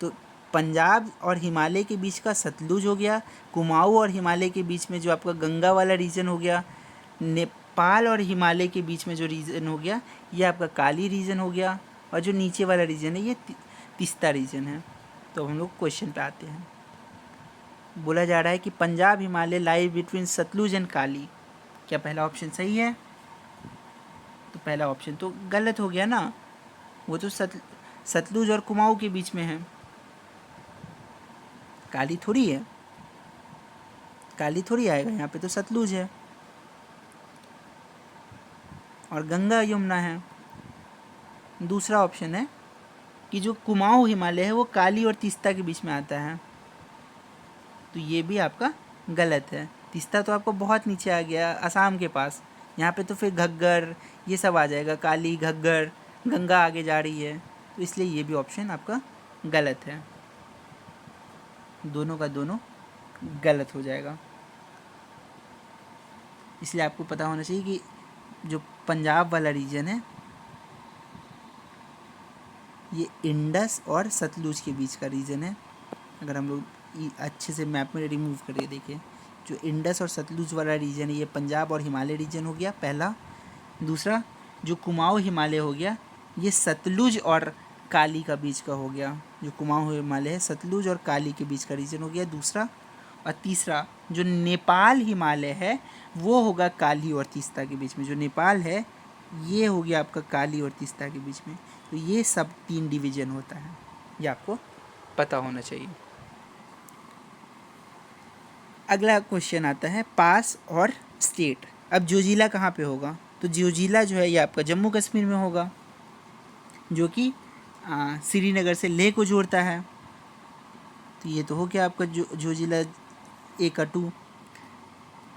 तो पंजाब और हिमालय के बीच का सतलुज हो गया, कुमाऊँ और हिमालय के बीच में जो आपका गंगा वाला रीजन हो गया, नेपाल और हिमालय के बीच में जो रीजन हो गया ये आपका काली रीजन हो गया, और जो नीचे वाला रीजन है ये तिस्ता रीजन है। तो हम लोग क्वेश्चन पे आते हैं। बोला जा रहा है कि Punjab Himalaya lie between Sutlej and Kali. क्या पहला ऑप्शन सही है? तो पहला ऑप्शन तो गलत हो गया ना, वो तो सतलुज और कुमाऊँ के बीच में है, काली थोड़ी है, काली थोड़ी आएगा यहाँ पे, तो सतलुज है और गंगा यमुना है। दूसरा ऑप्शन है कि जो कुमाऊँ हिमालय है वो काली और तीस्ता के बीच में आता है, तो ये भी आपका गलत है। तीस्ता तो आपको बहुत नीचे आ गया असम के पास, यहाँ पे तो फिर घग्गर ये सब आ जाएगा, काली घग्गर, गंगा आगे जा रही है, तो इसलिए ये भी ऑप्शन आपका गलत है। दोनों का दोनों गलत हो जाएगा। इसलिए आपको पता होना चाहिए कि जो पंजाब वाला रीजन है ये इंडस और सतलुज के बीच का रीजन है। अगर हम लोग अच्छे से मैप में रिमूव करके देखें, जो इंडस और सतलुज वाला रीजन है ये पंजाब और हिमालय रीजन हो गया पहला। दूसरा जो कुमाऊँ हिमालय हो गया ये सतलुज और काली का बीच का हो गया, जो कुमाऊँ हिमालय है सतलुज और काली के बीच का रीजन हो गया दूसरा। और तीसरा जो नेपाल हिमालय है वो होगा काली और तीस्ता के बीच में, जो नेपाल है ये हो गया आपका काली और तीस्ता के बीच में। तो ये सब 3 डिवीजन होता है, ये आपको पता होना चाहिए। अगला क्वेश्चन आता है पास और स्टेट। अब जोजिला कहाँ पे होगा? तो जोजिला जो है ये आपका जम्मू कश्मीर में होगा, जो कि श्रीनगर से लेह को जोड़ता है। तो ये तो हो गया आपका जोजिला ए का 2।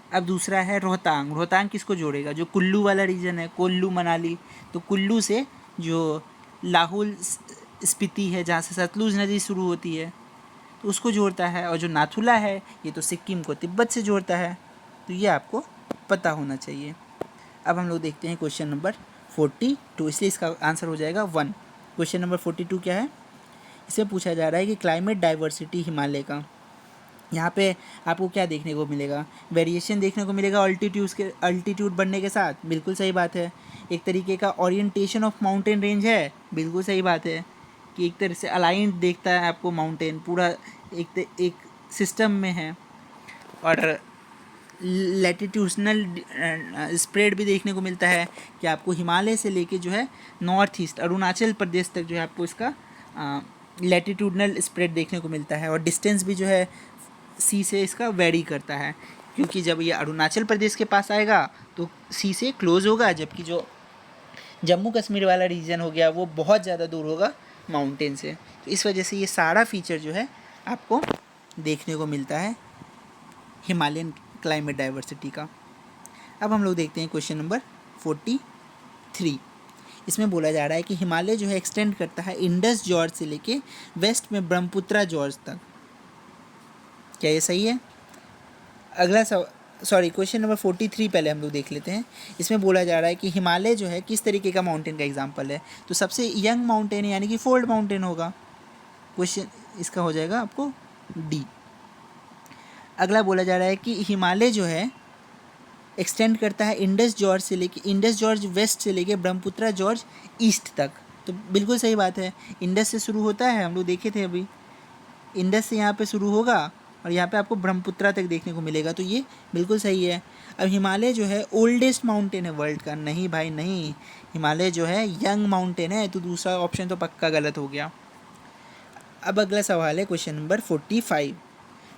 अब दूसरा है रोहतांग। रोहतांग किसको जोड़ेगा? जो कुल्लू वाला रीजन है, कुल्लू मनाली, तो कुल्लू से जो लाहौल स्पीति है जहाँ से सतलुज नदी शुरू होती है तो उसको जोड़ता है। और जो नाथुला है ये तो सिक्किम को तिब्बत से जोड़ता है, तो ये आपको पता होना चाहिए। अब हम लोग देखते हैं क्वेश्चन नंबर 42, इसलिए इसका आंसर हो जाएगा 1। क्वेश्चन नंबर 42 क्या है? इसमें पूछा जा रहा है कि क्लाइमेट डाइवर्सिटी हिमालय का, यहाँ पे आपको क्या देखने को मिलेगा? वेरिएशन देखने को मिलेगा अल्टीट्यूड बढ़ने के साथ, बिल्कुल सही बात है। एक तरीके का ओरिएंटेशन ऑफ माउंटेन रेंज है, बिल्कुल सही बात है, कि एक तरह से अलाइंड देखता है आपको माउंटेन, पूरा एक सिस्टम में है। और लैटिट्यूडनल स्प्रेड भी देखने को मिलता है कि आपको हिमालय से लेके जो है नॉर्थ ईस्ट अरुणाचल प्रदेश तक जो है आपको इसका लैटिट्यूडनल स्प्रेड देखने को मिलता है। और डिस्टेंस भी जो है सी से इसका वेरी करता है, क्योंकि जब ये अरुणाचल प्रदेश के पास आएगा तो सी से क्लोज होगा, जबकि जो जम्मू कश्मीर वाला रीजन हो गया वो बहुत ज़्यादा दूर होगा माउंटेन से। तो इस वजह से ये सारा फीचर जो है आपको देखने को मिलता है हिमालयन क्लाइमेट डाइवर्सिटी का। अब हम लोग देखते हैं क्वेश्चन नंबर 43। इसमें बोला जा रहा है कि हिमालय जो है एक्सटेंड करता है इंडस जॉर्ज से लेके वेस्ट में ब्रह्मपुत्रा जॉर्ज तक। क्या ये सही है? अगला सॉरी क्वेश्चन नंबर 43 पहले हम लोग देख लेते हैं। इसमें बोला जा रहा है कि हिमालय जो है किस तरीके का माउंटेन का एग्जाम्पल है। तो सबसे यंग माउंटेन यानी कि फोल्ड माउंटेन होगा। क्वेश्चन इसका हो जाएगा आपको डी। अगला बोला जा रहा है कि हिमालय जो है एक्सटेंड करता है इंडस जॉर्ज से लेके इंडस जॉर्ज वेस्ट से लेके ब्रह्मपुत्रा जॉर्ज ईस्ट तक। तो बिल्कुल सही बात है, इंडस से शुरू होता है, हम लोग देखे थे अभी, इंडस से यहाँ पे शुरू होगा और यहाँ पे आपको ब्रह्मपुत्रा तक देखने को मिलेगा। तो ये बिल्कुल सही है। अब हिमालय जो है ओल्डेस्ट माउंटेन है वर्ल्ड का, नहीं भाई नहीं, हिमालय जो है यंग माउंटेन है। तो दूसरा ऑप्शन तो पक्का गलत हो गया। अब अगला सवाल है क्वेश्चन नंबर 45।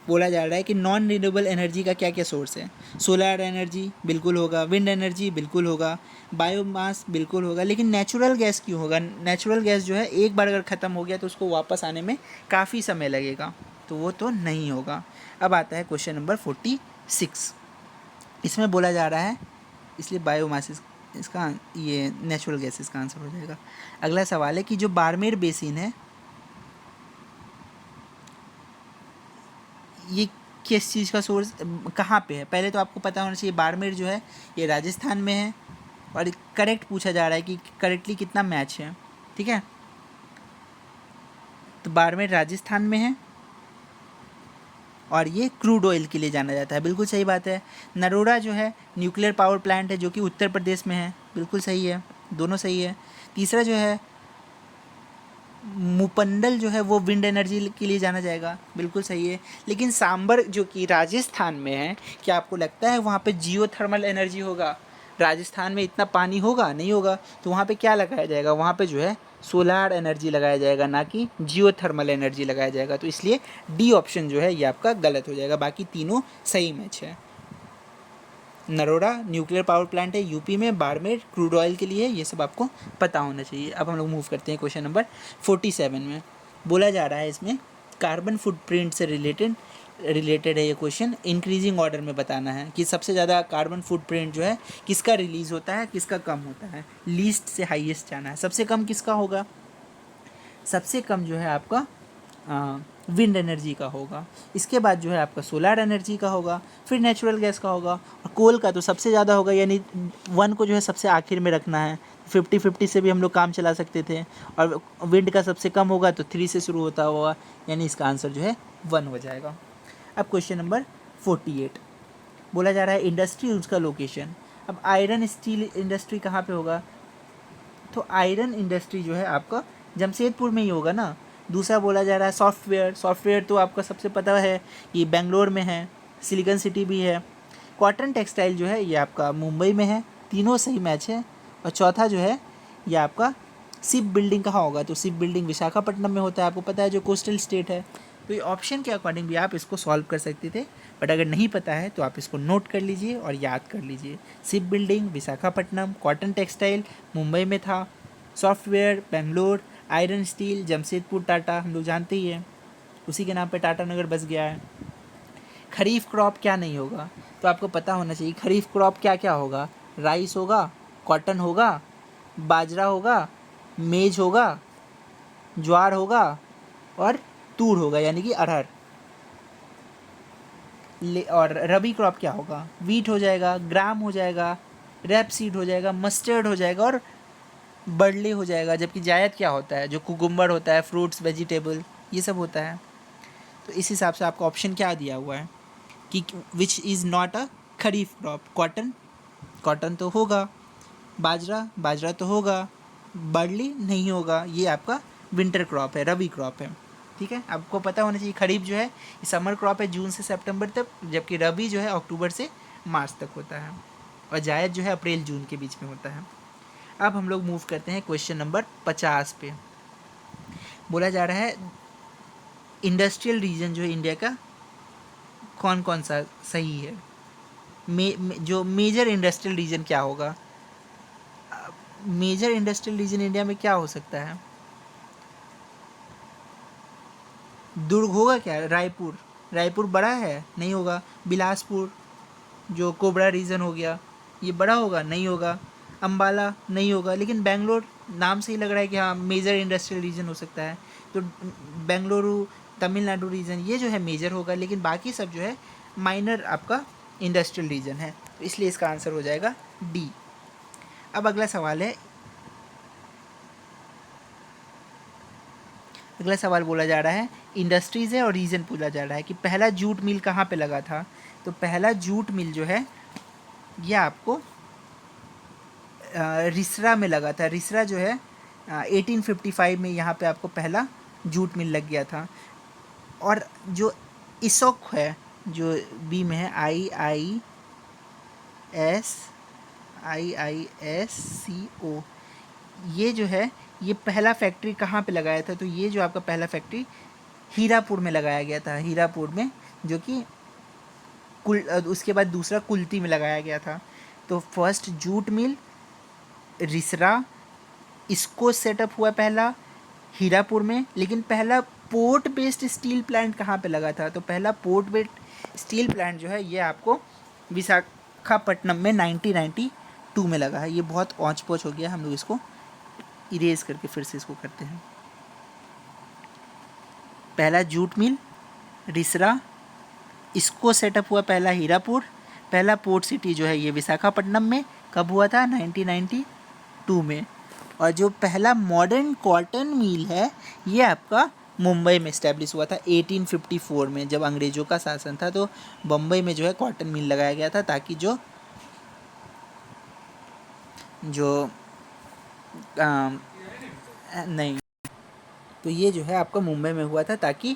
बोला जा रहा है कि नॉन रिन्यूएबल एनर्जी का क्या क्या सोर्स है। सोलर एनर्जी बिल्कुल होगा, विंड एनर्जी बिल्कुल होगा, बायोमास बिल्कुल होगा, लेकिन नेचुरल गैस क्यों होगा? नेचुरल गैस जो है एक बार अगर ख़त्म हो गया तो उसको वापस आने में काफ़ी समय लगेगा, तो वो तो नहीं होगा। अब आता है क्वेश्चन नंबर 46। इसमें बोला जा रहा है, इसलिए बायोमास इसका ये नेचुरल गैस इसका आंसर हो जाएगा। अगला सवाल है कि जो बाड़मेर बेसिन है ये किस चीज़ का सोर्स कहाँ पे है? पहले तो आपको पता होना चाहिए बाड़मेर जो है ये राजस्थान में है, और करेक्ट पूछा जा रहा है कि करेक्टली कितना मैच है। ठीक है, तो बाड़मेर राजस्थान में है और ये क्रूड ऑयल के लिए जाना जाता है, बिल्कुल सही बात है। नरोड़ा जो है न्यूक्लियर पावर प्लांट है जो कि उत्तर प्रदेश में है, बिल्कुल सही है, दोनों सही है। तीसरा जो है मुपंडल जो है वो विंड एनर्जी के लिए जाना जाएगा, बिल्कुल सही है। लेकिन सांबर जो कि राजस्थान में है, क्या आपको लगता है वहाँ पे जियो थर्मल एनर्जी होगा? राजस्थान में इतना पानी होगा? नहीं होगा। तो वहाँ पे क्या लगाया जाएगा? वहाँ पे जो है सोलार एनर्जी लगाया जाएगा, ना कि जियो थर्मल एनर्जी लगाया जाएगा। तो इसलिए डी ऑप्शन जो है ये आपका गलत हो जाएगा, बाकी तीनों सही मैच है। नरोड़ा न्यूक्लियर पावर प्लांट है यूपी में, बाड़मेर क्रूड ऑयल के लिए, ये सब आपको पता होना चाहिए। अब हम लोग मूव करते हैं क्वेश्चन नंबर 47 में। बोला जा रहा है इसमें कार्बन फुटप्रिंट से रिलेटेड है ये क्वेश्चन। इंक्रीजिंग ऑर्डर में बताना है कि सबसे ज़्यादा कार्बन फुटप्रिंट जो है किसका रिलीज़ होता है, किसका कम होता है। लीस्ट से हाईएस्ट जाना है। सबसे कम किसका होगा? सबसे कम जो है आपका विंड एनर्जी का होगा, इसके बाद जो है आपका सोलर एनर्जी का होगा, फिर नेचुरल गैस का होगा, और कोल का तो सबसे ज़्यादा होगा, यानी 1 को जो है सबसे आखिर में रखना है। 50-50 से भी हम लोग काम चला सकते थे। और विंड का सबसे कम होगा तो 3 से शुरू होता होगा, यानी इसका आंसर जो है 1 हो जाएगा। अब क्वेश्चन नंबर 48 बोला जा रहा है इंडस्ट्री उसका लोकेशन। अब आयरन स्टील इंडस्ट्री कहाँ पे होगा? तो आयरन इंडस्ट्री जो है आपका जमशेदपुर में ही होगा ना। दूसरा बोला जा रहा है सॉफ्टवेयर तो आपका सबसे पता है ये बेंगलोर में है, सिलिकॉन सिटी भी है। कॉटन टेक्सटाइल जो है ये आपका मुंबई में है, तीनों सही मैच है। और चौथा जो है ये आपका शिप बिल्डिंग कहाँ होगा? तो शिप बिल्डिंग विशाखापट्टनम में होता है, आपको पता है, जो कोस्टल स्टेट है। तो ये ऑप्शन के अकॉर्डिंग भी आप इसको सॉल्व कर सकते थे, बट अगर नहीं पता है तो आप इसको नोट कर लीजिए और याद कर लीजिए। Ship building Visakhapatnam, cotton textile Mumbai में था, software Bangalore, iron steel Jamshedpur, Tata हम लोग जानते ही हैं, उसी के नाम पे टाटा नगर बस गया है। खरीफ क्रॉप क्या नहीं होगा? तो आपको पता होना चाहिए खरीफ क्रॉप क्या क्या होगा। राइस होगा, कॉटन होगा, बाजरा होगा, मेज होगा, ज्वार होगा और तूर होगा यानी कि अरहर। और रबी क्रॉप क्या होगा? वीट हो जाएगा, ग्राम हो जाएगा, रैप सीड हो जाएगा, मस्टर्ड हो जाएगा और बर्ले हो जाएगा। जबकि जायद क्या होता है? जो कुकुम्बर होता है, फ्रूट्स वेजिटेबल ये सब होता है। तो इस हिसाब से आपका ऑप्शन क्या दिया हुआ है कि which is not a kharif crop? Cotton तो होगा, बाजरा तो होगा, बर्ली नहीं होगा, ये आपका विंटर क्रॉप है, रबी क्रॉप है। ठीक है, आपको पता होना चाहिए खरीफ जो है ये समर क्रॉप है जून से सितंबर तक, जबकि रबी जो है अक्टूबर से मार्च तक होता है, और जायद जो है अप्रैल जून के बीच में होता है। अब हम लोग मूव करते हैं क्वेश्चन नंबर 50 पे। बोला जा रहा है इंडस्ट्रियल रीजन जो है इंडिया का कौन कौन सा सही है। जो मेजर इंडस्ट्रियल रीजन क्या होगा? मेजर इंडस्ट्रियल रीजन इंडिया में क्या हो सकता है? दुर्ग होगा क्या? रायपुर बड़ा है? नहीं होगा। बिलासपुर जो कोबरा रीजन हो गया ये बड़ा होगा? नहीं होगा। अम्बाला नहीं होगा, लेकिन बेंगलोर नाम से ही लग रहा है कि हाँ मेजर इंडस्ट्रियल रीजन हो सकता है, तो बेंगलुरु तमिलनाडु रीजन ये जो है मेजर होगा, लेकिन बाकी सब जो है माइनर आपका इंडस्ट्रियल रीजन है, तो इसलिए इसका आंसर हो जाएगा डी। अब अगला सवाल है, अगला सवाल बोला जा रहा है इंडस्ट्रीज़ है और रीजन पूछा जा रहा है कि पहला जूट मिल कहाँ पे लगा था। तो पहला जूट मिल जो है ये आपको रिसरा में लगा था। रिसरा जो है 1855 में यहाँ पे आपको पहला जूट मिल लग गया था। और जो इसोक है, जो बी में है IISCO, ये जो है ये पहला फैक्ट्री कहाँ पे लगाया था। तो ये जो आपका पहला फैक्ट्री हीरापुर में लगाया गया था, हीरापुर में, जो कि उसके बाद दूसरा कुल्ती में लगाया गया था। तो फर्स्ट जूट मिल रिसरा, इसको सेटअप हुआ पहला हीरापुर में, लेकिन पहला पोर्ट बेस्ड स्टील प्लांट कहाँ पे लगा था। तो पहला पोर्ट बेस्ड स्टील प्लांट जो है ये आपको विशाखापट्टनम में 1992 में लगा है। ये बहुत औंच पौच हो गया, हम लोग इसको इरेज करके फिर से इसको करते हैं। पहला जूट मिल रिसरा, इसको सेटअप हुआ पहला हीरापुर, पहला पोर्ट सिटी जो है ये विशाखापट्टनम में कब हुआ था 1992 में। और जो पहला मॉडर्न कॉटन मिल है ये आपका मुंबई में इस्टेब्लिश हुआ था 1854 में, जब अंग्रेज़ों का शासन था। तो बम्बई में जो है कॉटन मिल लगाया गया था, ताकि जो नहीं, तो ये जो है आपका मुंबई में हुआ था, ताकि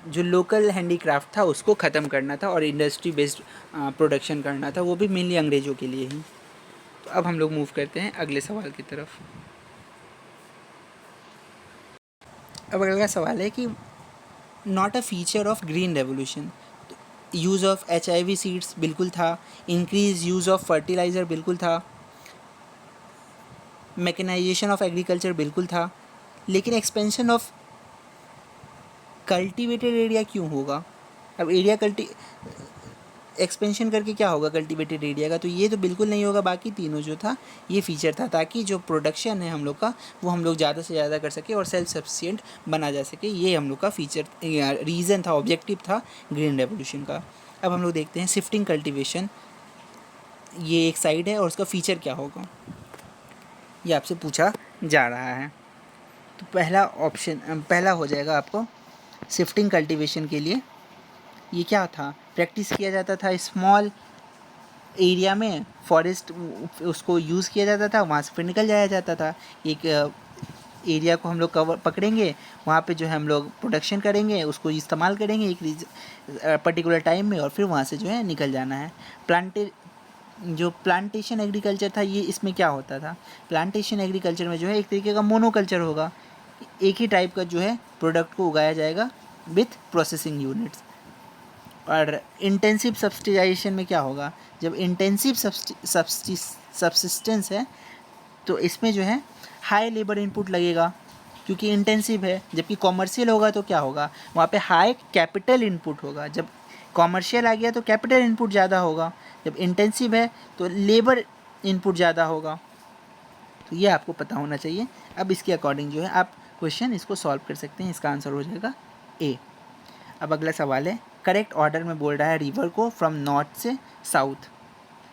जो लोकल हैंडीक्राफ्ट था उसको ख़त्म करना था और इंडस्ट्री बेस्ड प्रोडक्शन करना था, वो भी मेनली अंग्रेज़ों के लिए ही। तो अब हम लोग मूव करते हैं अगले सवाल की तरफ। अब अगला सवाल है कि not a feature of green revolution. Use of HIV seeds बिल्कुल था, इंक्रीज यूज़ ऑफ फर्टिलाइज़र बिल्कुल था, मैकेनाइजेशन ऑफ एग्रीकल्चर बिल्कुल था, लेकिन एक्सपेंशन ऑफ कल्टीवेटेड एरिया क्यों होगा। अब एरिया एक्सपेंशन करके क्या होगा कल्टीवेटेड एरिया का, तो ये तो बिल्कुल नहीं होगा। बाकी तीनों जो था ये फीचर था, ताकि जो प्रोडक्शन है हम लोग का वो हम लोग ज़्यादा से ज़्यादा कर सके और सेल्फ सफिशिएंट बना जा सके। ये हम लोग का फीचर रीज़न था, ऑब्जेक्टिव था ग्रीन रेवोल्यूशन का। अब हम लोग देखते हैं शिफ्टिंग कल्टीवेशन, ये एक साइड है और उसका फीचर क्या होगा, ये आपसे पूछा जा रहा है। तो पहला हो जाएगा आपको शिफ्टिंग कल्टीवेशन के लिए ये क्या था, प्रैक्टिस किया जाता था स्मॉल एरिया में, फॉरेस्ट उसको यूज़ किया जाता था, वहाँ से फिर निकल जाया जाता था। एक एरिया को हम लोग पकड़ेंगे, वहाँ पे जो है हम लोग प्रोडक्शन करेंगे, उसको इस्तेमाल करेंगे एक पर्टिकुलर टाइम में, और फिर वहाँ से जो है निकल जाना है। जो प्लांटेशन एग्रीकल्चर था ये इसमें क्या होता था, प्लांटेशन एग्रीकल्चर में जो है एक तरीके का मोनोकल्चर होगा, एक ही टाइप का जो है प्रोडक्ट को उगाया जाएगा विथ प्रोसेसिंग यूनिट्स। और इंटेंसिव सब्सिडाइजेशन में क्या होगा, जब इंटेंसिव सब्सिस्टेंस है तो इसमें जो है हाई लेबर इनपुट लगेगा क्योंकि इंटेंसिव है, जबकि कॉमर्शियल होगा तो क्या होगा, वहाँ पे हाई कैपिटल इनपुट होगा। जब कॉमर्शियल आ गया तो कैपिटल इनपुट ज़्यादा होगा, जब इंटेंसिव है तो लेबर इनपुट ज़्यादा होगा। तो ये आपको पता होना चाहिए। अब इसके अकॉर्डिंग जो है आप क्वेश्चन इसको सॉल्व कर सकते हैं, इसका आंसर हो जाएगा ए। अब अगला सवाल है, करेक्ट ऑर्डर में बोल रहा है रिवर को फ्रॉम नॉर्थ से साउथ।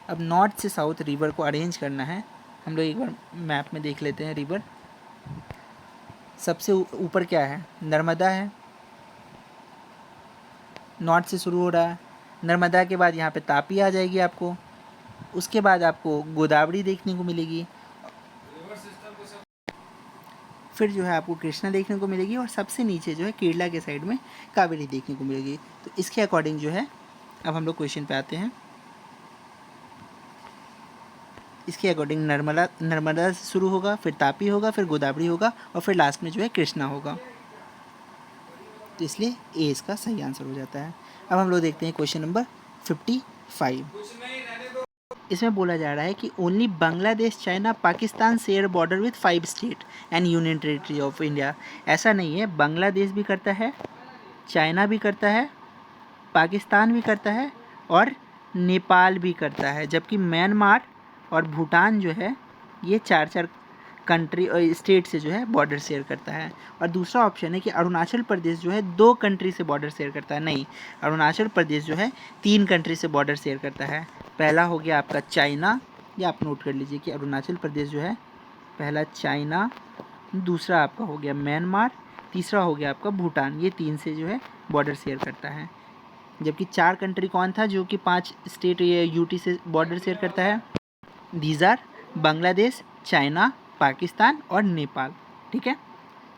अब नॉर्थ से साउथ रिवर को अरेंज करना है। हम लोग एक बार मैप में देख लेते हैं। रिवर सबसे ऊपर क्या है, नर्मदा है, नॉर्थ से शुरू हो रहा है। नर्मदा के बाद यहाँ पे तापी आ जाएगी आपको, उसके बाद आपको गोदावरी देखने को मिलेगी, फिर जो है आपको कृष्णा देखने को मिलेगी, और सबसे नीचे जो है केरला के साइड में कावेरी देखने को मिलेगी। तो इसके अकॉर्डिंग जो है अब हम लोग क्वेश्चन पे आते हैं। इसके अकॉर्डिंग नर्मदा से शुरू होगा, फिर तापी होगा, फिर गोदावरी होगा, और फिर लास्ट में जो है कृष्णा होगा। तो इसलिए ए इसका सही आंसर हो जाता है। अब हम लोग देखते हैं क्वेश्चन नंबर 55। इसमें बोला जा रहा है कि only Bangladesh, China, Pakistan share border with 5 state and union territory of India. ऐसा नहीं है, बांग्लादेश भी करता है, चाइना भी करता है, पाकिस्तान भी करता है और नेपाल भी करता है, जबकि म्यांमार और भूटान जो है ये 4 कंट्री और स्टेट से जो है बॉर्डर शेयर करता है। और दूसरा ऑप्शन है कि अरुणाचल प्रदेश जो है 2 कंट्री से बॉर्डर शेयर करता है। नहीं, अरुणाचल प्रदेश जो है 3 कंट्री से बॉर्डर शेयर करता है। पहला हो गया आपका चाइना, ये आप नोट कर लीजिए कि अरुणाचल प्रदेश जो है पहला चाइना, दूसरा आपका हो गया म्यांमार, तीसरा हो गया आपका भूटान। ये 3 से जो है बॉर्डर शेयर करता है। जबकि 4 कंट्री कौन था जो कि 5 स्टेट ये यूटी से बॉर्डर शेयर करता है? These are Bangladesh, China, Pakistan और नेपाल। ठीक है,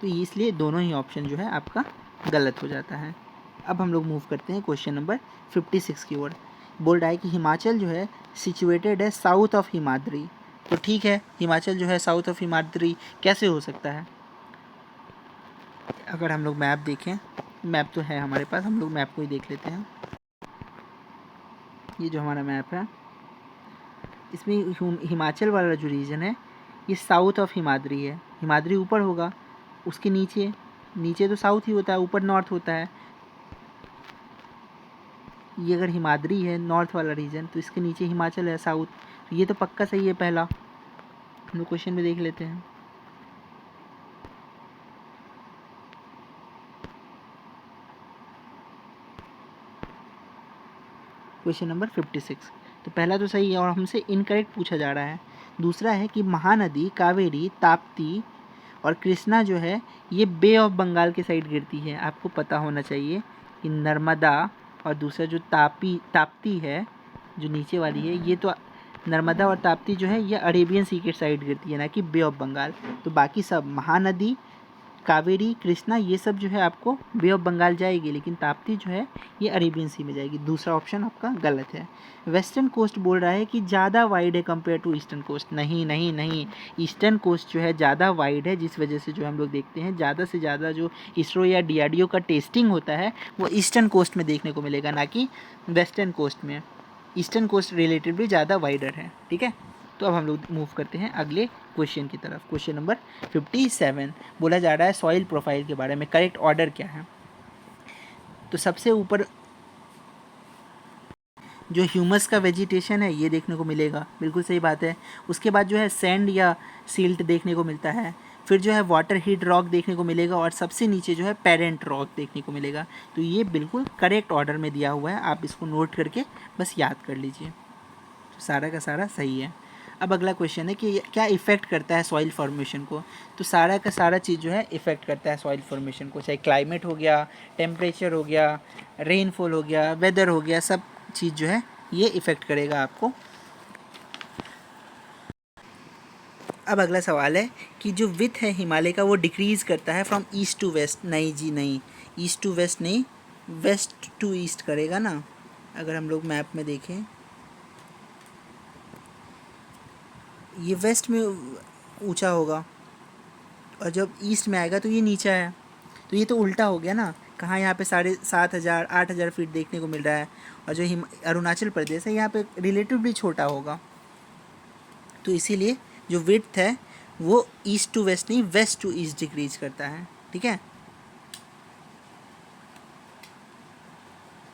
तो इसलिए दोनों ही ऑप्शन जो है आपका गलत हो जाता है। अब हम लोग मूव करते हैं क्वेश्चन नंबर 56 की ओर। बोल रहा है कि हिमाचल जो है सिचुएटेड है साउथ ऑफ हिमाद्री। तो ठीक है, हिमाचल जो है साउथ ऑफ हिमाद्री कैसे हो सकता है? अगर हम लोग मैप देखें, मैप तो है हमारे पास, हम लोग मैप को ही देख लेते हैं। ये जो हमारा मैप है इसमें हिमाचल वाला जो रीजन है ये साउथ ऑफ हिमाद्री है। हिमाद्री ऊपर होगा, उसके नीचे, नीचे तो साउथ ही होता है, ऊपर नॉर्थ होता है। ये अगर हिमाद्री है नॉर्थ वाला रीजन, तो इसके नीचे हिमाचल है साउथ। तो ये तो पक्का सही है पहला। हम लोग क्वेश्चन में देख लेते हैं। क्वेश्चन नंबर 56, तो पहला तो सही है और हमसे इनकरेक्ट पूछा जा रहा है। दूसरा है कि महानदी कावेरी, ताप्ती और कृष्णा जो है ये बे ऑफ बंगाल के साइड गिरती है। आपको पता होना चाहिए कि नर्मदा और दूसरा जो ताप्ती है जो नीचे वाली है, ये तो नर्मदा और ताप्ती जो है ये अरेबियन सी के साइड गिरती है, ना कि बे ऑफ बंगाल। तो बाकी सब महानदी, कावेरी, कृष्णा ये सब जो है आपको बे ऑफ बंगाल जाएगी, लेकिन ताप्ती जो है ये अरेबियन सी में जाएगी। दूसरा ऑप्शन आपका गलत है। वेस्टर्न कोस्ट बोल रहा है कि ज़्यादा वाइड है कंपेयर टू ईस्टर्न कोस्ट। नहीं नहीं नहीं, ईस्टर्न कोस्ट जो है ज़्यादा वाइड है, जिस वजह से जो हम लोग देखते हैं ज़्यादा से ज़्यादा जो इसरो या डीआरडीओ का टेस्टिंग होता है वो ईस्टर्न कोस्ट में देखने को मिलेगा, ना कि वेस्टर्न कोस्ट में। ईस्टर्न कोस्ट रिलेटिवली ज़्यादा वाइडर है। ठीक है, तो अब हम लोग मूव करते हैं अगले क्वेश्चन की तरफ। क्वेश्चन नंबर 57 बोला जा रहा है सॉइल प्रोफाइल के बारे में, करेक्ट ऑर्डर क्या है? तो सबसे ऊपर जो ह्यूमस का वेजिटेशन है ये देखने को मिलेगा, बिल्कुल सही बात है। उसके बाद जो है सैंड या सिल्ट देखने को मिलता है। फिर जो है वाटर हीट रॉक देखने को मिलेगा और सबसे नीचे जो है पेरेंट रॉक देखने को मिलेगा। तो ये बिल्कुल करेक्ट ऑर्डर में दिया हुआ है, आप इसको नोट करके बस याद कर लीजिए। तो सारा का सारा सही है। अब अगला क्वेश्चन है कि क्या इफ़ेक्ट करता है सॉइल फॉर्मेशन को? तो सारा का सारा चीज़ जो है इफ़ेक्ट करता है सॉइल फॉर्मेशन को, चाहे क्लाइमेट हो गया, टेम्परेचर हो गया, रेनफॉल हो गया, वेदर हो गया, सब चीज़ जो है ये इफ़ेक्ट करेगा आपको। अब अगला सवाल है कि जो विथ है हिमालय का वो डिक्रीज़ करता है फ्रॉम ईस्ट टू वेस्ट। नहीं जी नहीं, ईस्ट टू वेस्ट नहीं, वेस्ट टू ईस्ट करेगा ना। अगर हम लोग मैप में देखें, ये वेस्ट में ऊंचा होगा और जब ईस्ट में आएगा तो ये नीचा है। तो ये तो उल्टा हो गया ना, कहाँ यहाँ पे 7,500 8,000 फीट देखने को मिल रहा है, और जो अरुणाचल प्रदेश है यहाँ पे रिलेटिवली छोटा होगा। तो इसीलिए जो विड्थ है वो ईस्ट टू वेस्ट नहीं, वेस्ट टू ईस्ट डिक्रीज करता है। ठीक है,